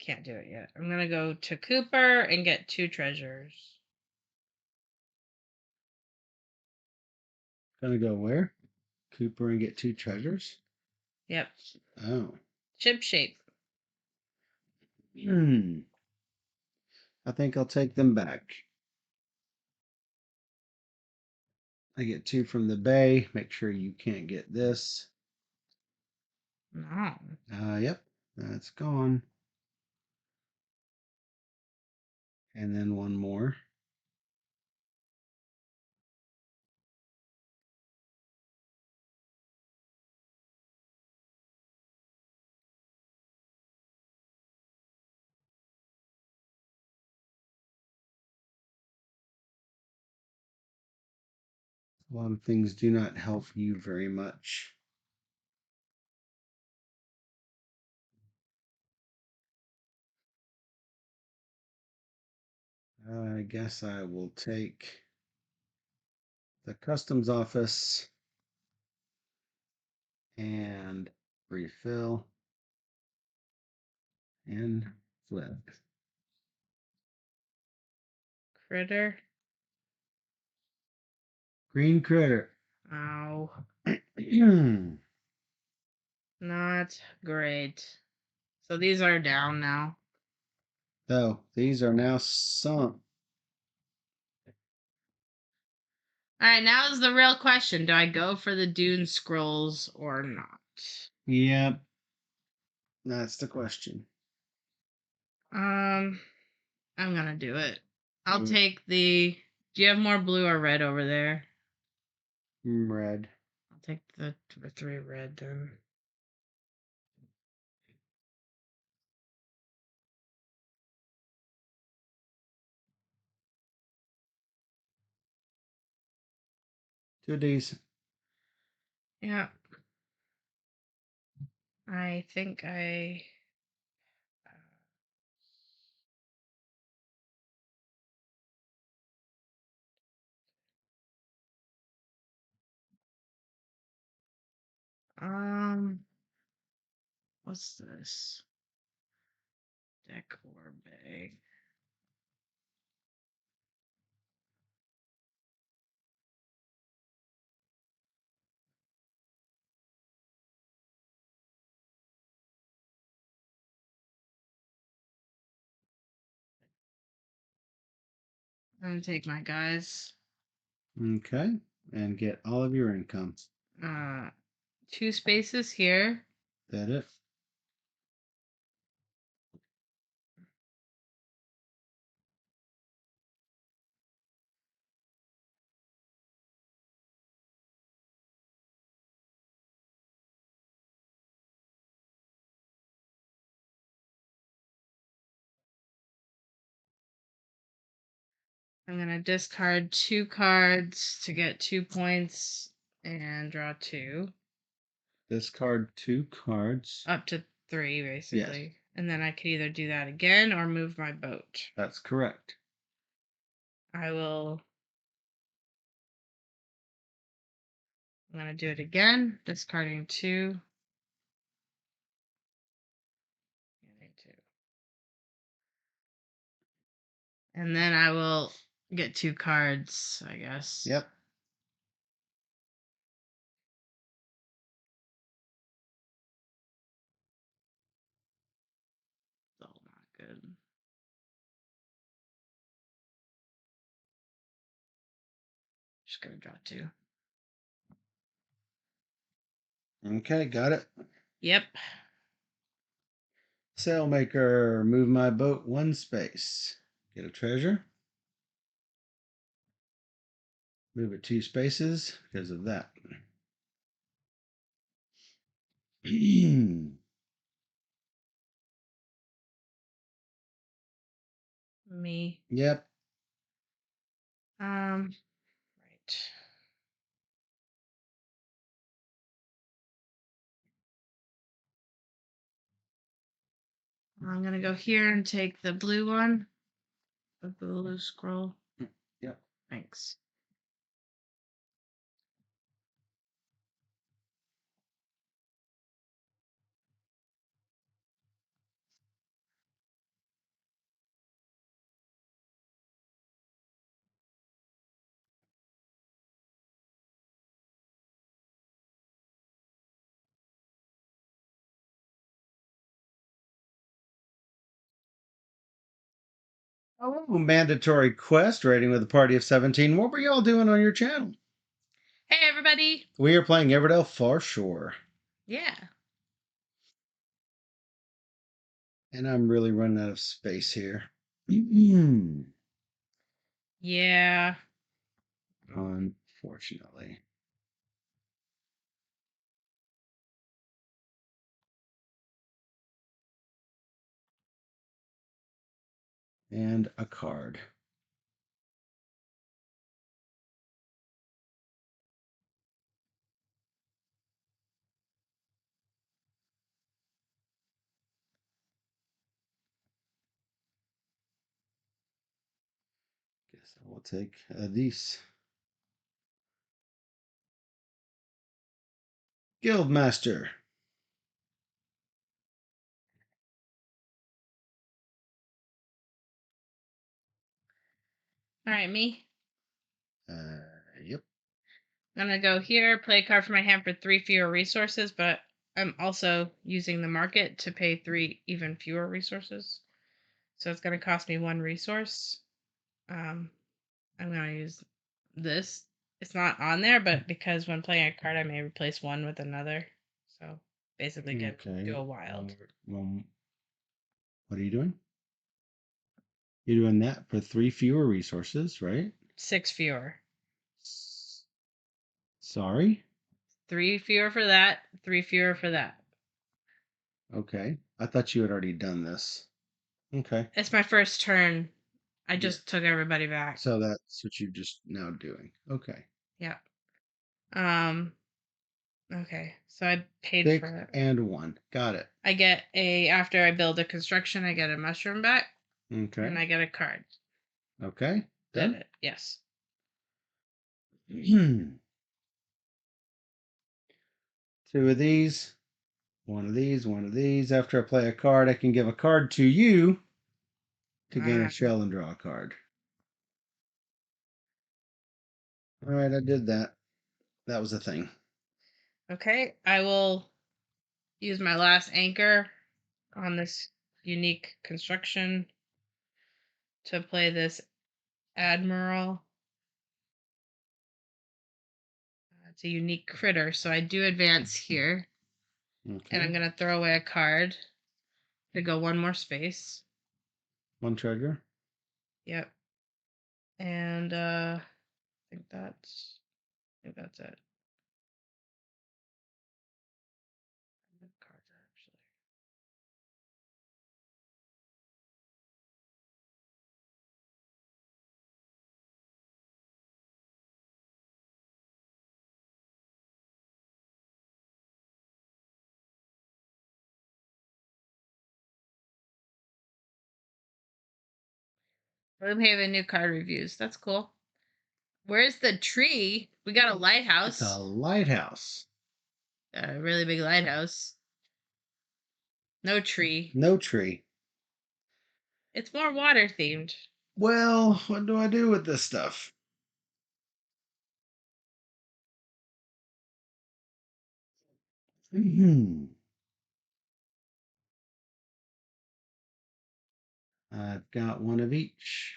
can't do it yet. I'm gonna go to Cooper and get 2 treasures. Gonna go where? Cooper and get 2 treasures? Yep. Oh. Ship shape. I think I'll take them back. I get 2 from the bay. Make sure you can't get this. No. Yep, that's gone. And then 1 more. A lot of things do not help you very much. I guess I will take the customs office and refill and flip. Critter. Green critter. Ow. Not great. So these are down now. So these are now sunk. All right, now is the real question. Do I go for the Dune Scrolls or not? Yep. That's the question. I'm gonna do it. I'll Mm. take the. Do you have more blue or red over there? Red. I'll take the 3 red then. Two of these. Yeah. I think I. What's this? Deck or bag? I'm gonna take my guys. Okay. And get all of your income. 2 spaces here. That it? I'm gonna discard 2 cards to get 2 points and draw 2. Discard 2 cards. Up to 3, basically. Yes. And then I could either do that again or move my boat. That's correct. I will. I'm gonna do it again, discarding 2. Getting 2. And then I will get 2 cards, I guess. Yep. Still not good. Just gonna draw 2. Okay, got it. Yep. Sailmaker, move my boat 1 space. Get a treasure. Move it 2 spaces because of that. Me. Yep. Right. I'm gonna go here and take the blue one. The blue scroll. Yep. Thanks. Oh, mandatory quest rating with a party of 17. What were y'all doing on your channel? Hey, everybody. We are playing Everdell Farshore. Yeah. And I'm really running out of space here. Yeah. Unfortunately. And a card. Guess I will take these. Guildmaster. All right, me. Yep. I'm going to go here, play a card from my hand for 3 fewer resources, but I'm also using the market to pay 3 even fewer resources. So it's going to cost me 1 resource. I'm going to use this. It's not on there, but because when playing a card, I may replace one with another. So basically do a wild. What are you doing? You're doing that for 3 fewer resources, right? 6 fewer. Sorry? 3 fewer for that, 3 fewer for that. Okay. I thought you had already done this. Okay. It's my first turn. I just took everybody back. So that's what you're just now doing. Okay. Yeah. Okay. So I paid 6 for it. and 1. Got it. I get after I build a construction, I get a mushroom back. Okay. And I get a card. Okay. Did Done. it? Yes. 2 of these. 1 of these. 1 of these. After I play a card, I can give a card to you to gain a shell and draw a card. All right, I did that. That was a thing. Okay. I will use my last anchor on this unique construction to play this Admiral. It's a unique critter, so I do advance here. Okay. And I'm going to throw away a card to go 1 more space. 1 treasure. Yep. And I think that's it. Cards actually. Gloomhaven new card reviews. That's cool. Where's the tree? We got a lighthouse. It's a lighthouse. A really big lighthouse. No tree. No tree. It's more water themed. Well, what do I do with this stuff? I've got 1 of each.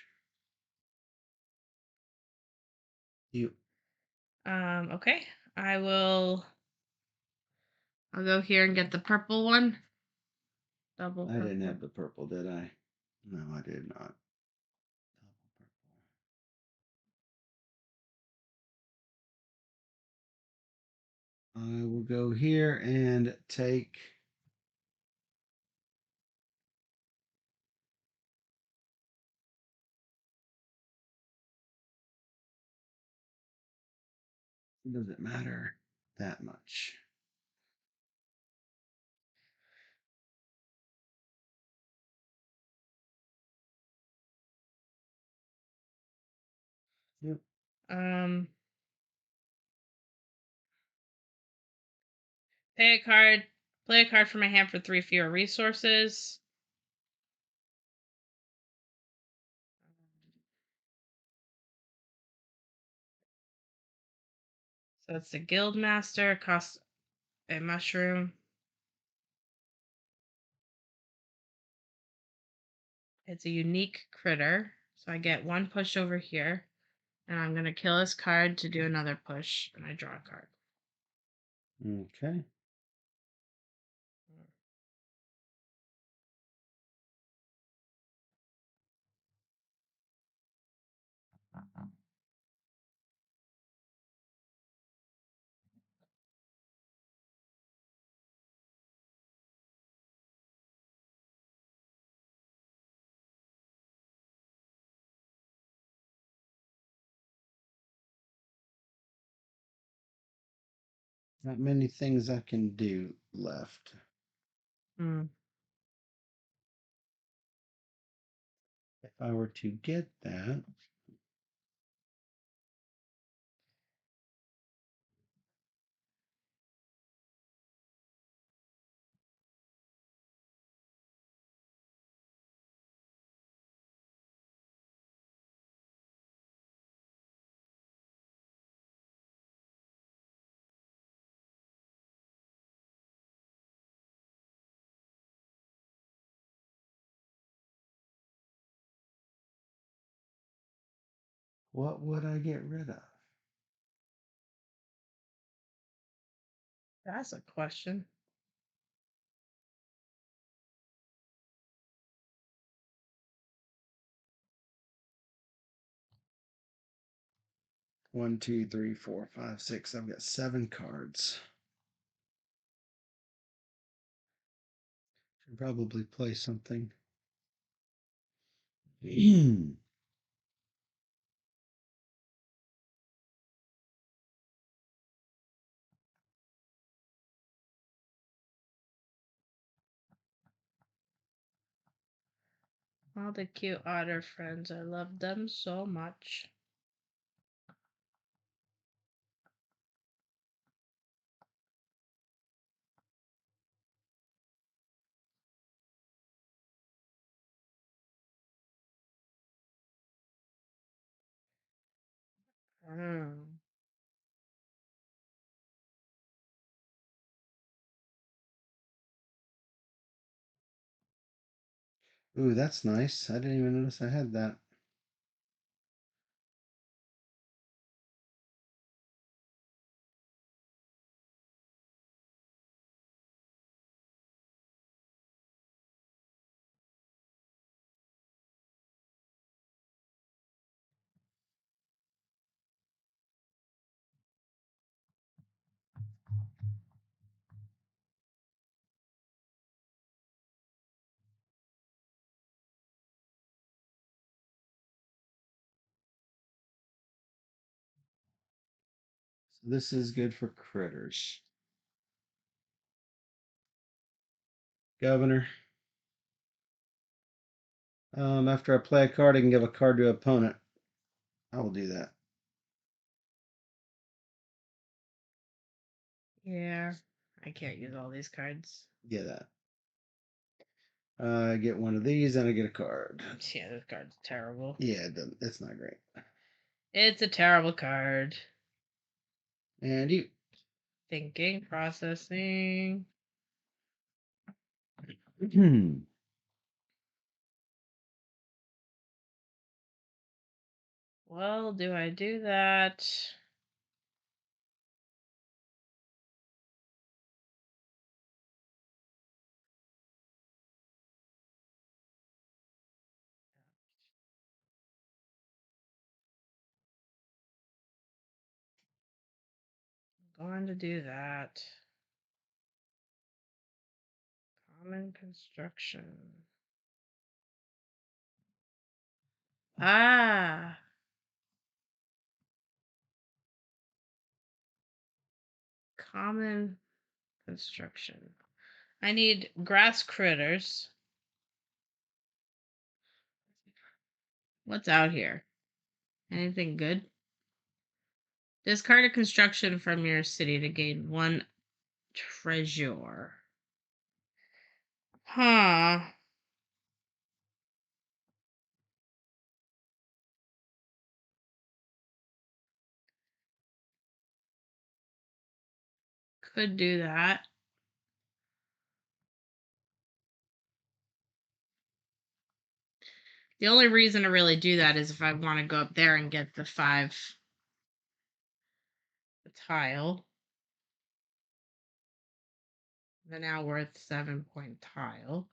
You. Okay. I'll go here and get the purple one. Double purple. I didn't have the purple, did I? No, I did not. I will go here and take does it matter that much? Yep. Play a card from my hand for 3 fewer resources. So it's the Guildmaster, costs a mushroom. It's a unique critter. So I get one push over here. And I'm going to kill this card to do another push. And I draw a card. Okay. Not many things I can do left. Hmm. If I were to get that, what would I get rid of? That's a question. One, two, three, four, five, six. I've got 7 cards. Should probably play something. All the cute otter friends. I love them so much. Mm. Ooh, that's nice. I didn't even notice I had that. So this is good for critters. Governor. After I play a card, I can give a card to an opponent. I will do that. Yeah. I can't use all these cards. Get that. I get one of these and I get a card. Yeah, this card's terrible. Yeah, it's not great. It's a terrible card. And you. Thinking, processing. Well, do I do that? I'm going to do that. Common construction. Ah. Common construction. I need grass critters. What's out here? Anything good? Discard a construction from your city to gain 1 treasure. Huh. Could do that. The only reason to really do that is if I want to go up there and get the 5 tile. The now worth 7-point tile.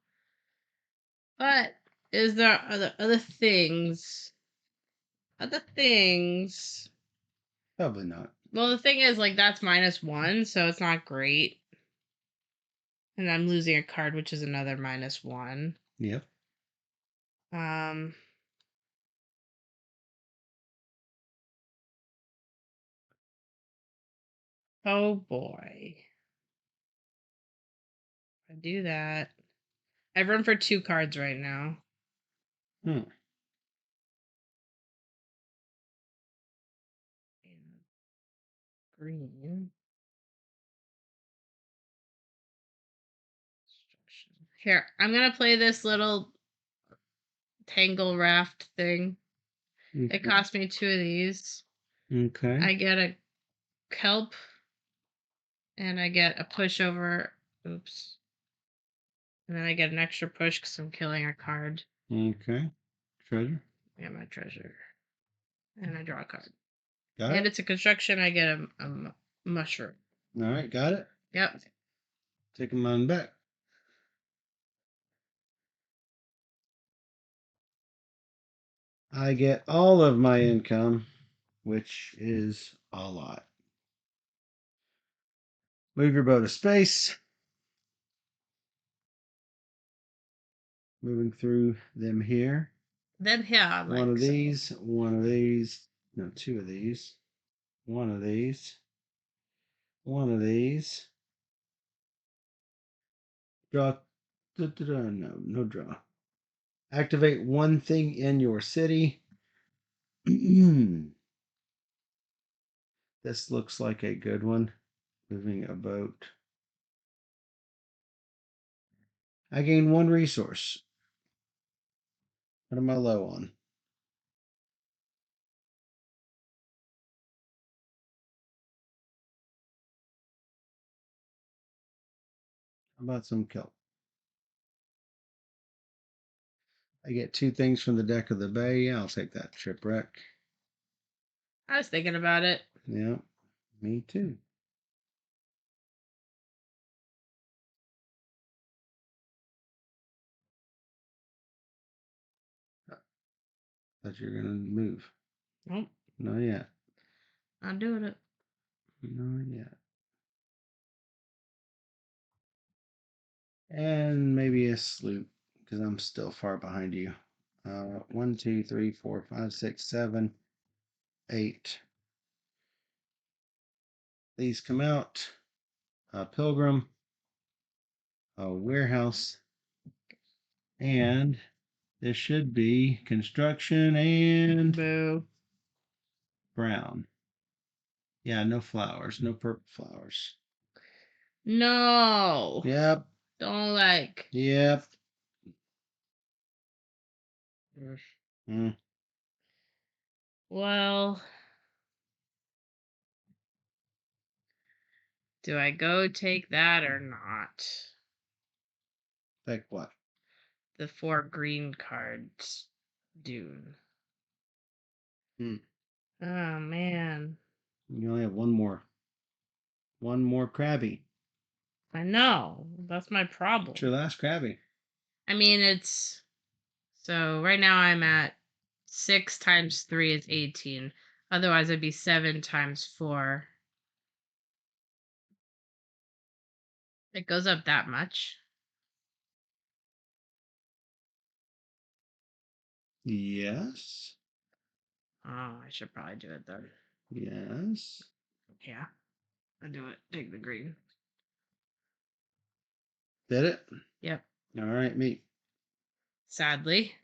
But is there other things? Other things? Probably not. Well, the thing is, like, that's -1, so it's not great. And I'm losing a card, which is another -1. Yep. Oh boy. I do that. I've run for 2 cards right now. Green. Here, I'm gonna play this little tangle raft thing. Okay. It cost me 2 of these. Okay. I get a kelp and I get a pushover. Oops. And then I get an extra push because I'm killing a card. Okay. Treasure. I get my treasure. And I draw a card. Got and it. It's a construction. I get a mushroom. All right. Got it. Yep. Take them on back. I get all of my income, which is a lot. Move your boat to space. Moving through them here. Then here, one of these, one of these, no, 2 of these, one of these, one of these. Draw, no draw. Activate one thing in your city. This looks like a good one. Moving a boat. I gain 1 resource. What am I low on? How about some kelp? I get 2 things from the deck of the bay. Yeah, I'll take that. Shipwreck. I was thinking about it. Yeah, me too. Thought you were gonna move. Nope. Not yet. Not doing it. Not yet. And maybe a sloop because I'm still far behind you. 1, 2, 3, 4, 5, 6, 7, 8. These come out. A pilgrim, a warehouse, and this should be construction and Boo. brown. Yeah, no flowers, no purple flowers. No. Yep. Don't like. Yep. Well, do I go take that or not? Take what? The 4 green cards. Dune. Oh man. You only have 1 more. 1 more crabby. I know. That's my problem. What's your last crabby? I mean, it's so right now I'm at 6 times 3 is 18. Otherwise, I'd be 7 times 4. It goes up that much. Yes. Oh, I should probably do it though. Yes. Yeah, I'll do it. Take the green. Did it? Yep. All right, me. Sadly.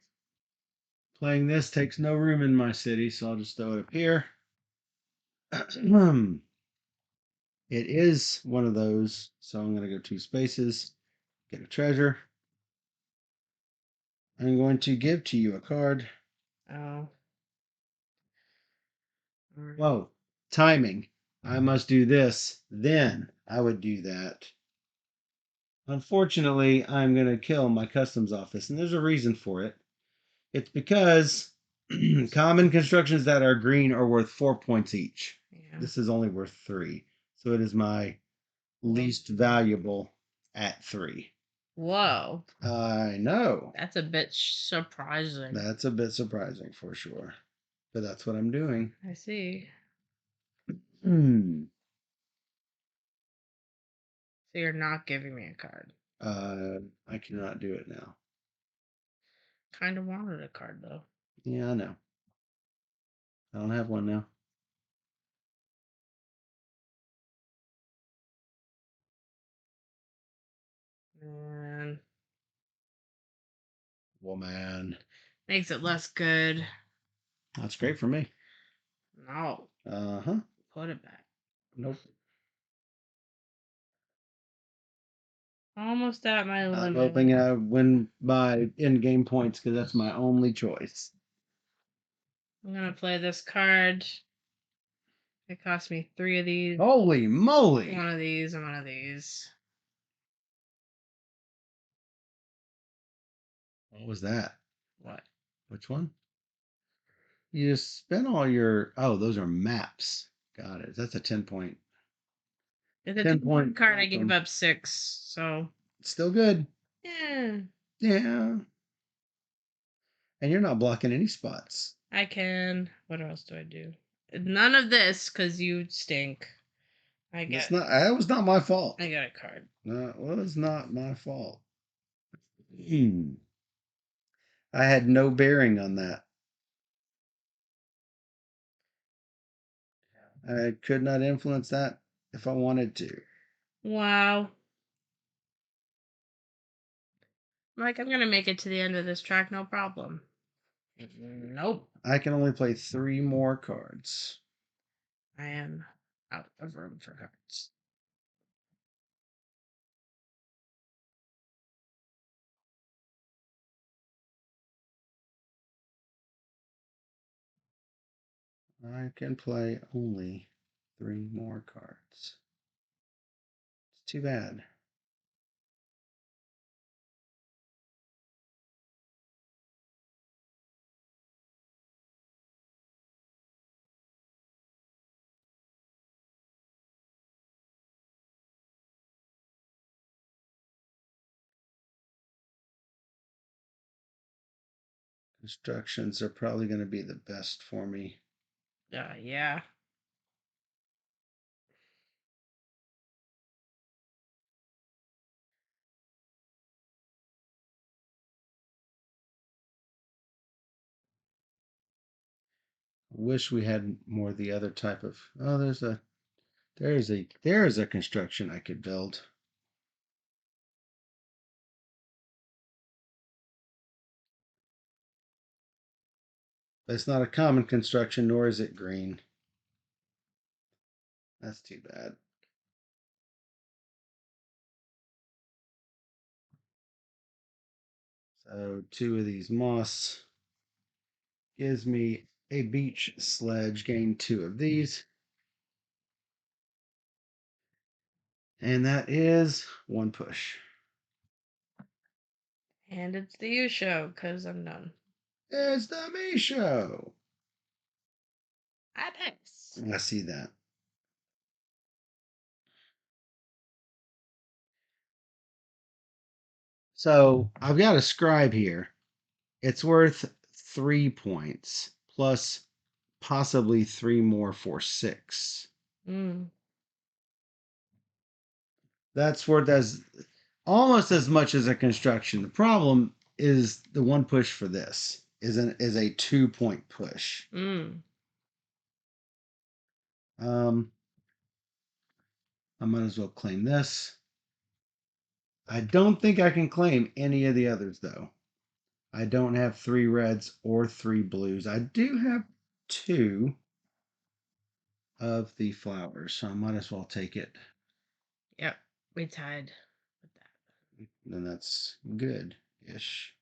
Playing this takes no room in my city, so I'll just throw it up here. It is one of those, so I'm going to go 2 spaces, get a treasure. I'm going to give to you a card. Oh. Right. Whoa, timing. I must do this, then I would do that. Unfortunately, I'm going to kill my customs office, and there's a reason for it. It's because common constructions that are green are worth 4 points each. Yeah. This is only worth 3. So it is my least valuable at 3. Whoa. I know. That's a bit surprising. That's a bit surprising for sure. But that's what I'm doing. I see. Hmm. So you're not giving me a card. I cannot do it now. Kind of wanted a card though. Yeah, I know. I don't have one now. Man. Woman. Makes it less good. That's great for me. No. Uh-huh. Put it back. Nope. Almost at my limit. I'm hoping I win by in-game points because that's my only choice. I'm gonna play this card. It cost me 3 of these. Holy moly! One of these and one of these. What was that? What? Which one? You just spent all your. Oh, those are maps. Got it. That's a 10 point. It's a 10 point point card. I gave up 6, so. Still good. Yeah. Yeah. And you're not blocking any spots. I can. What else do I do? None of this, because you stink. That was not my fault. I got a card. That was not my fault. I had no bearing on that. I could not influence that if I wanted to. Wow. Mike, I'm gonna make it to the end of this track, no problem. Nope. I can only play 3 more cards. I am out of room for cards. I can play only 3 more cards. It's too bad. Instructions are probably going to be the best for me. Yeah. Wish we had more of the other type of. Oh, there's a construction I could build. But it's not a common construction, nor is it green. That's too bad. So 2 of these moss gives me a beach sledge, gain 2 of these. And that is 1 push. And it's the you show, because I'm done. It's the me show. I pass. I see that. So I've got a scribe here. It's worth 3 points plus possibly 3 more for 6. That's worth as almost as much as a construction. The problem is the 1 push for this is a 2-point push. I might as well claim this. I don't think I can claim any of the others though. I don't have 3 reds or 3 blues. I do have 2 of the flowers, so I might as well take it. Yep, we tied with that. And that's good-ish.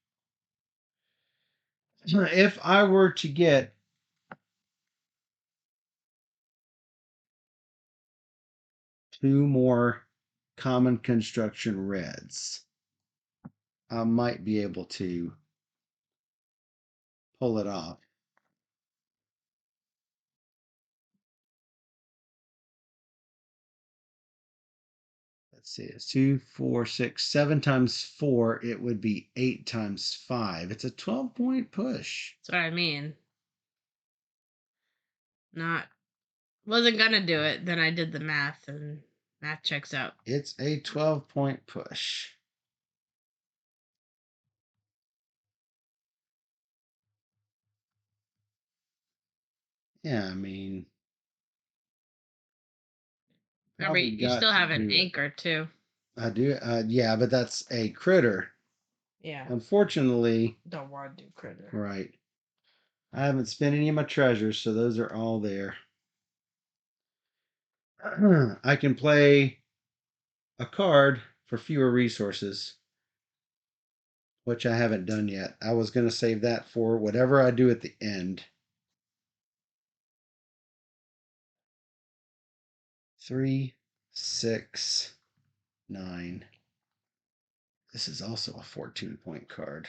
If I were to get two more common construction reds, I might be able to pull it off. Let's see, it's 2, 4, 6, 7 times 4. It would be 8 times 5. It's a 12-point push. That's what I mean. Wasn't gonna do it. Then I did the math, and math checks out. It's a 12-point push. Yeah, I mean, remember, you still have an anchor too. I do. Yeah, but that's a critter. Yeah. Unfortunately, don't want to do critter. Right. I haven't spent any of my treasures, so those are all there. I can play a card for fewer resources, which I haven't done yet. I was going to save that for whatever I do at the end. 3, 6, 9. This is also a 14-point card.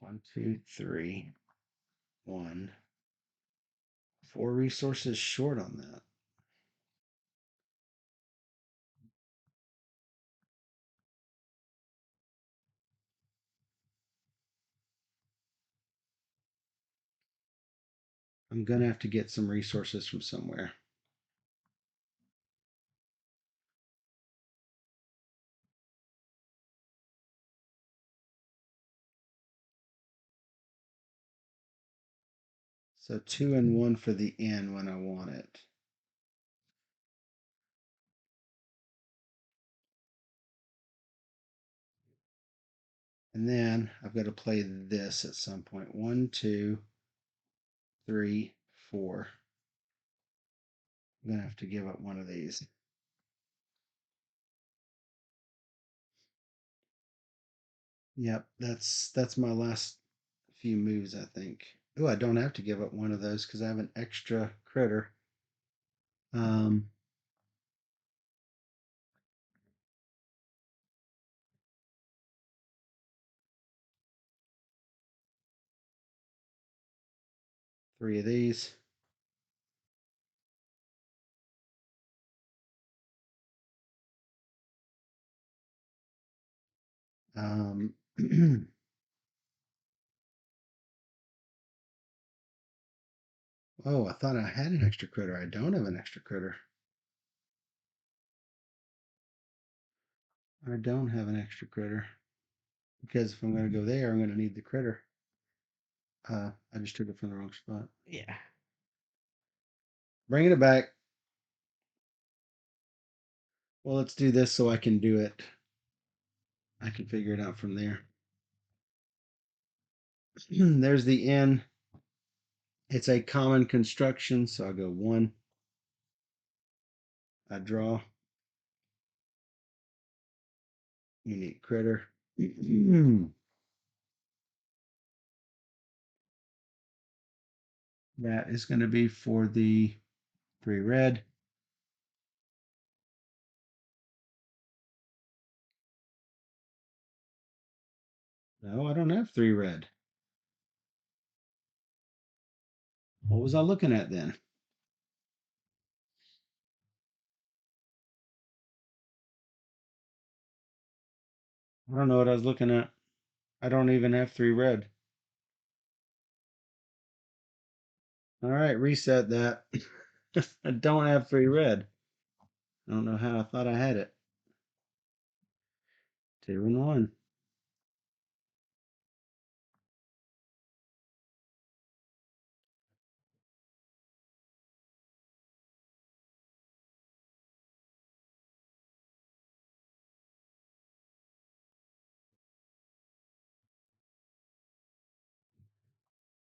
One, two, three, 1. 4 resources short on that. I'm going to have to get some resources from somewhere. So 2 and 1 for the end when I want it. And then I've got to play this at some point. 1, 2, 3, 4. I'm going to have to give up one of these. Yep, that's my last few moves, I think. Oh, I don't have to give up one of those because I have an extra critter. Um, three of these. Oh, I thought I had an extra critter. I don't have an extra critter. I don't have an extra critter. Because if I'm going to go there, I'm going to need the critter. I just took it from the wrong spot. Yeah. Bringing it back. Well, let's do this so I can do it. I can figure it out from there. There's the N. It's a common construction, so I'll go 1. I draw. Unique critter. That is going to be for the 3 red. No, I don't have 3 red. What was I looking at then? I don't know what I was looking at. I don't even have 3 red. All right, reset that. I don't have 3 red. I don't know how I thought I had it. 2 and 1.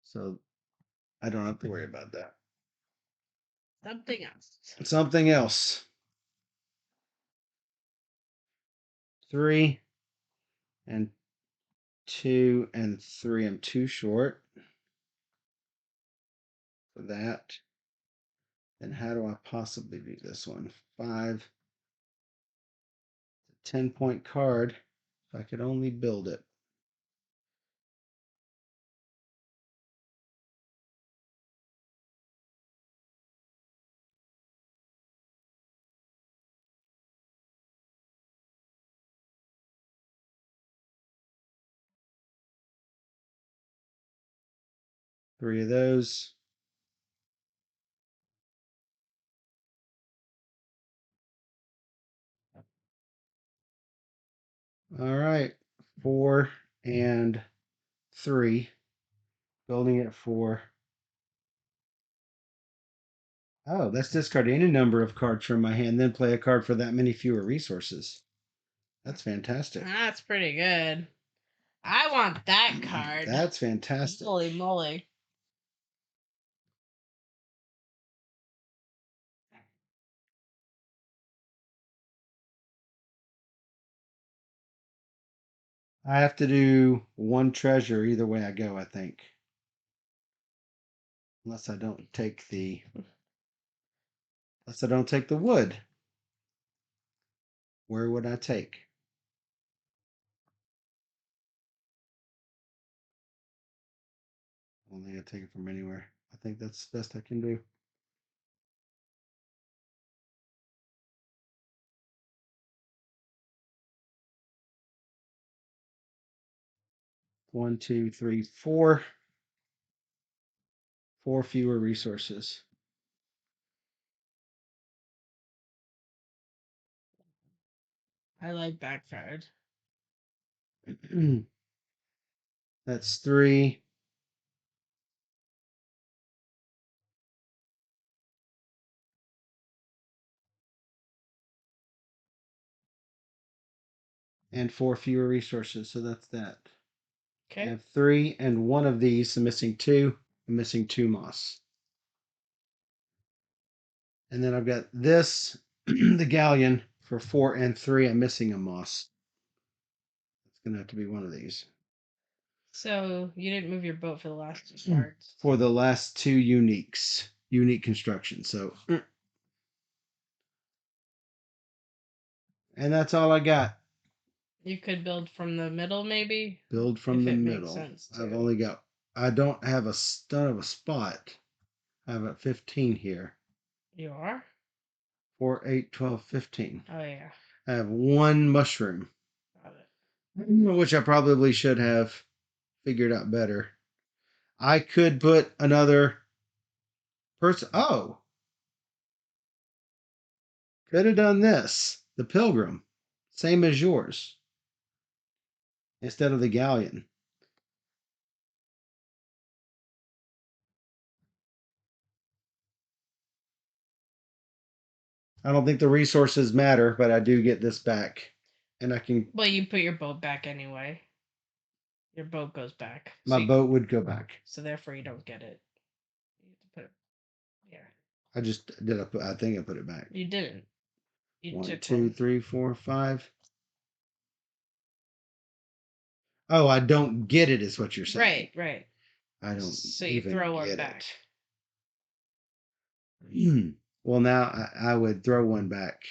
So I don't have to worry about that. Something else. Something else. 3 and 2 and 3. I'm too short for that. Then how do I possibly do this one? 5, 10-point card. If I could only build it. Three of those. All right. 4 and 3. Building it for. Oh, that's discard any number of cards from my hand, then play a card for that many fewer resources. That's fantastic. That's pretty good. I want that card. That's fantastic. Holy moly. I have to do one treasure either way I go, I think. Unless I don't take the wood. Where would I take? I don't think I take it from anywhere. I think that's the best I can do. One, two, three, four. 4 fewer resources. I like that card. That's 3. And 4 fewer resources, so that's that. Okay. I have 3 and one of these. I'm missing 2. I'm missing 2 moss. And then I've got this, the galleon, for 4 and 3. I'm missing a moss. It's going to have to be one of these. So you didn't move your boat for the last 2 cards? For the last 2 uniques. Unique construction. So. And that's all I got. You could build from the middle, maybe? Build from the middle. I've only got. I don't have a ton of a spot. I have a 15 here. You are? 4, 8, 12, 15. Oh, yeah. I have 1 mushroom. Got it. Which I probably should have figured out better. I could put another person. Oh, could have done this. The pilgrim, same as yours, instead of the galleon. I don't think the resources matter, but I do get this back, and I can. Well, you put your boat back anyway. Your boat goes back. My boat would go back. So therefore, you don't get it. You have to put it. Yeah. I just did. I think I put it back. You didn't. You 1, took 2, one. 3, 4, 5. Oh, I don't get it, is what you're saying. Right, right. I don't. So you throw one back. Well, now I would throw one back,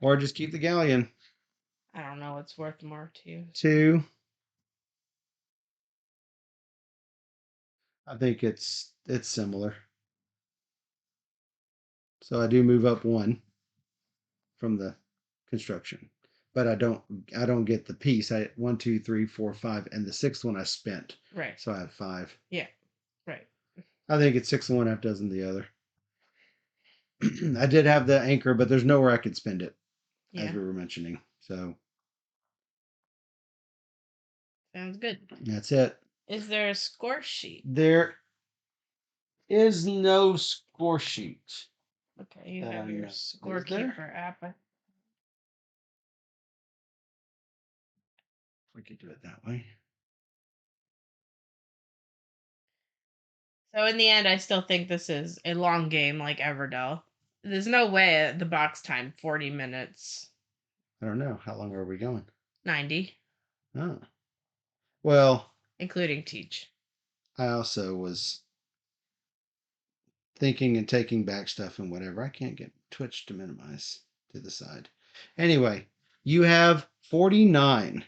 or just keep the galleon. I don't know what's worth more to you. 2. I think it's similar. So I do move up 1 from the construction, but I don't get the piece. 1, 2, 3, 4, 5, and the 6th one I spent. Right. So I have 5. Yeah. Right. I think it's 6 and 1, half dozen the other. I did have the anchor, but there's nowhere I could spend it, as we were mentioning. So sounds good. That's it. Is there a score sheet? There is no score sheet. Okay, you have your scorekeeper app. We could do it that way. So in the end, I still think this is a long game like Everdell. There's no way the box time 40 minutes. I don't know. How long are we going? 90. Oh. Well, including Teach. I also was thinking and taking back stuff and whatever. I can't get Twitch to minimize to the side. Anyway, you have 49.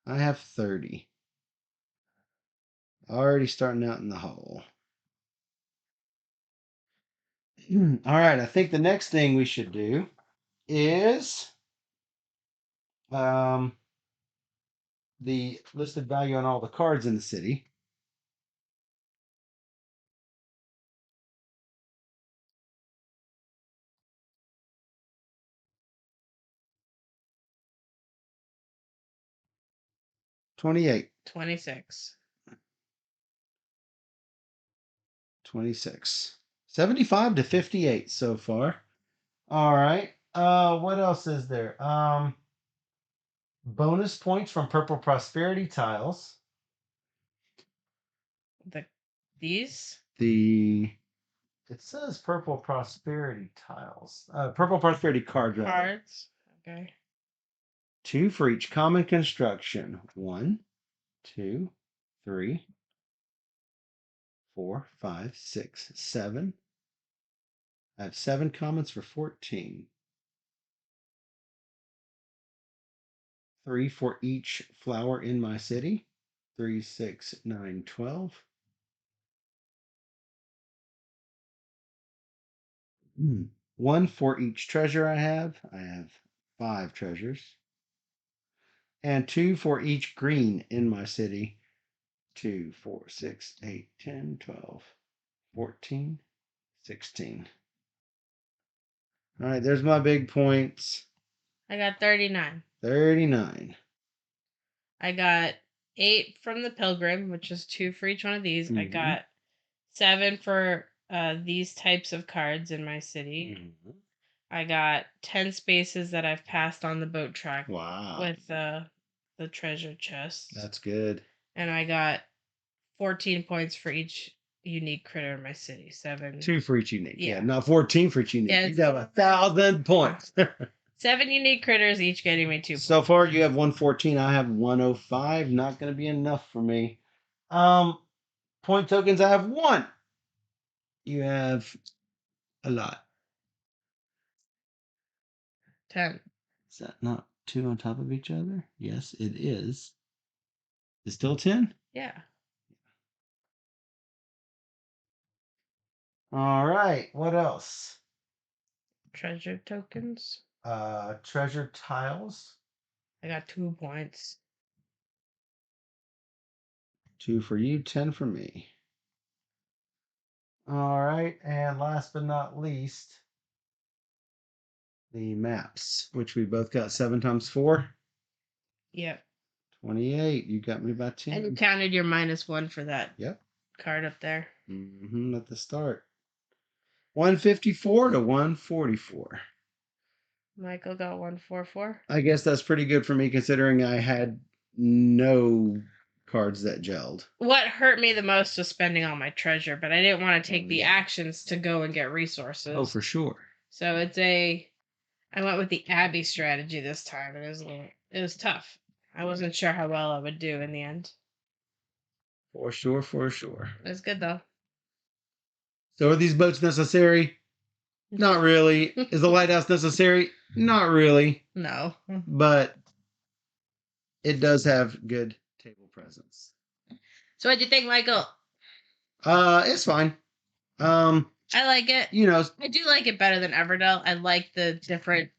I have 30. Already starting out in the hole. All right, I think the next thing we should do is the listed value on all the cards in the city. $28. 26. 26. 75 to 58 so far. All right. What else is there? Bonus points from purple prosperity tiles. These? It says purple prosperity tiles. Purple prosperity cards. Cards. Okay. 2 for each common construction. 1, 2, 3, 4, 5, 6, 7. I have 7 commons for 14. 3 for each flower in my city. 3, 6, 9, 12. 1 for each treasure I have. I have 5 treasures. And 2 for each green in my city. 2, 4, 6, 8, 10, 12, 14, 16. All right, there's my big points. I got 39. 39. I got 8 from the Pilgrim, which is 2 for each one of these. I got 7 for these types of cards in my city. I got 10 spaces that I've passed on the boat track. Wow. With the treasure chest. That's good. And I got 14 points for each unique critter in my city. 7. 2 for each unique. Yeah, not 14 for each unique. Yeah, you have 1,000 points. 7 unique critters, each getting me 2 points. So far, you have 114. I have 105. Not going to be enough for me. Point tokens, I have 1. You have a lot. 10. Is that not 2 on top of each other? Yes, it is. It's still 10? Yeah. All right. What else? Treasure tokens. Treasure tiles. I got 2 points. 2 for you, 10 for me. All right. And last but not least, the maps, which we both got 7 times 4. Yep. 28. You got me by 10. And you counted your -1 for that. Yep. Card up there. At the start. 154 to 144. Michael got 144. I guess that's pretty good for me considering I had no cards that gelled. What hurt me the most was spending all my treasure, but I didn't want to take the actions to go and get resources. Oh, for sure. So I went with the Abby strategy this time. It was tough. I wasn't sure how well I would do in the end. For sure, for sure. It was good though. So are these boats necessary? Not really. Is the lighthouse necessary? Not really. No. But it does have good table presence. So what'd you think, Michael? It's fine. I like it. I do like it better than Everdell. I like the different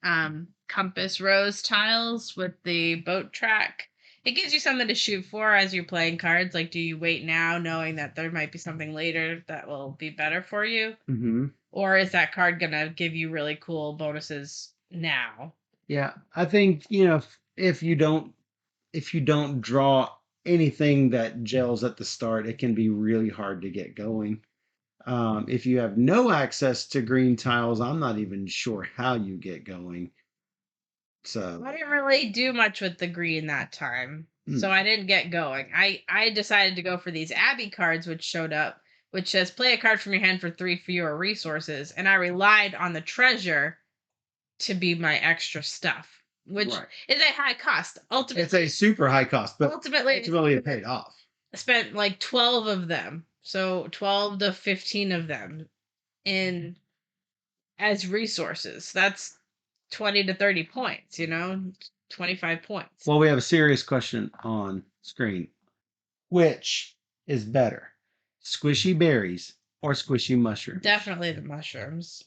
compass rose tiles with the boat track. It gives you something to shoot for as you're playing cards. Like, do you wait now knowing that there might be something later that will be better for you? Mm-hmm. Or is that card going to give you really cool bonuses now? Yeah, I think, if you don't draw anything that gels at the start, it can be really hard to get going. If you have no access to green tiles, I'm not even sure how you get going. So I didn't really do much with the green that time. So I didn't get going. I decided to go for these Abby cards, which showed up, which says play a card from your hand for 3 fewer resources. And I relied on the treasure to be my extra stuff. which is a high cost. Ultimately, it's a super high cost, but ultimately it paid off. I spent like 12 of them, so 12 to 15 of them in as resources. That's 20 to 30 points, 25 points. Well, we have a serious question on screen. Which is better, squishy berries or squishy mushrooms? Definitely the mushrooms.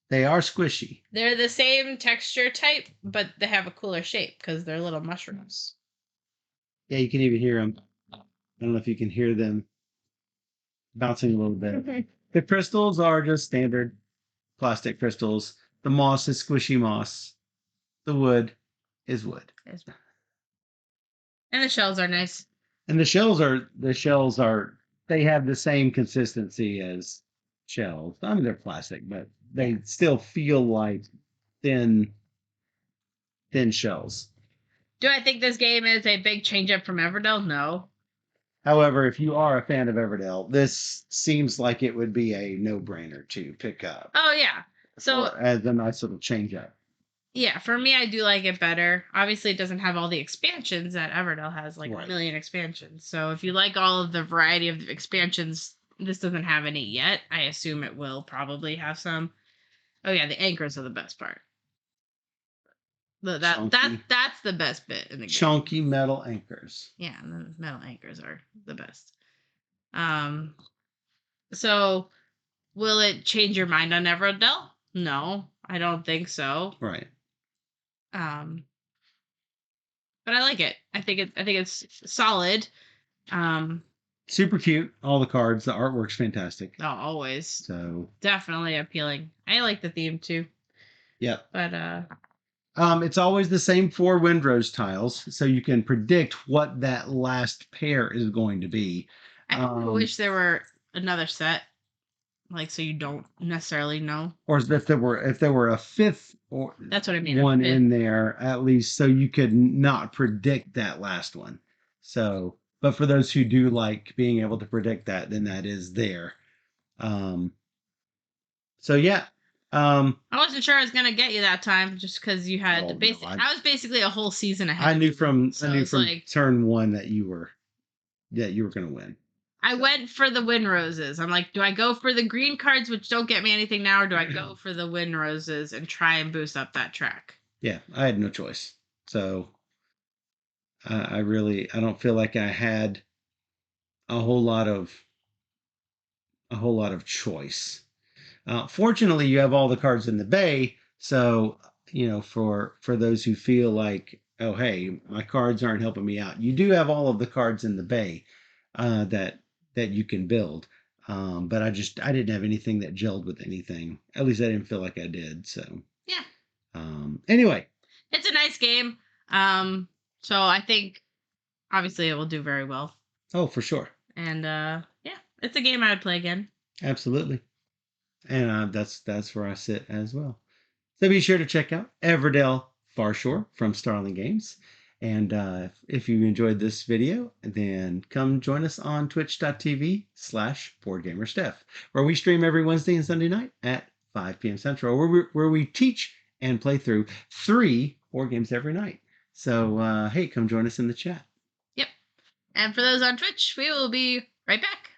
They are squishy. They're the same texture type, but they have a cooler shape because they're little mushrooms. Yeah, you can even hear them. I don't know if you can hear them bouncing a little bit. The crystals are just standard plastic crystals. The moss is squishy moss. The wood is wood. And the shells are nice. And the shells are they have the same consistency as shells. I mean they're plastic, but they still feel like thin shells. Do I think this game is a big change up from Everdell? No. However, if you are a fan of Everdell, this seems like it would be a no-brainer to pick up. Oh yeah. So as a nice little change up. Yeah, for me, I do like it better. Obviously, it doesn't have all the expansions that Everdell has, like a million expansions. So if you like all of the variety of the expansions, this doesn't have any yet. I assume it will probably have some. Oh yeah, the anchors are the best part. That's the best bit in the game. Chunky metal anchors. Yeah, the metal anchors are the best. So will it change your mind on Everdell? No, I don't think so. Right. But I like it. I think it's solid. Super cute. All the cards. The artwork's fantastic. Oh, always. So definitely appealing. I like the theme too. Yep. But it's always the same 4 windrose tiles, so you can predict what that last pair is going to be. I wish there were another set, like so you don't necessarily know. Or if there were a fifth or that's what I mean. One in there at least, so you could not predict that last one. So, but for those who do like being able to predict that, then that is there. So yeah. I wasn't sure I was gonna get you that time, just because you had I was basically a whole season ahead. I knew from like, turn 1 that you were gonna win. I went for the win roses. I'm like, do I go for the green cards, which don't get me anything now, or do I go for the win roses and try and boost up that track? Yeah, I had no choice. So I don't feel like I had a whole lot of choice. Fortunately, you have all the cards in the bay, so for those who feel like, oh hey, my cards aren't helping me out, you do have all of the cards in the bay that you can build. But I didn't have anything that gelled with anything. At least I didn't feel like I did. So yeah. Anyway, it's a nice game. So I think obviously it will do very well. Oh, for sure. And yeah, it's a game I would play again. Absolutely. And that's where I sit as well. So be sure to check out Everdell Farshore from Starling Games. And if you enjoyed this video, then come join us on twitch.tv/BoardGamerSteph, where we stream every Wednesday and Sunday night at 5 p.m. Central, where we teach and play through 3 board games every night. So, hey, come join us in the chat. Yep. And for those on Twitch, we will be right back.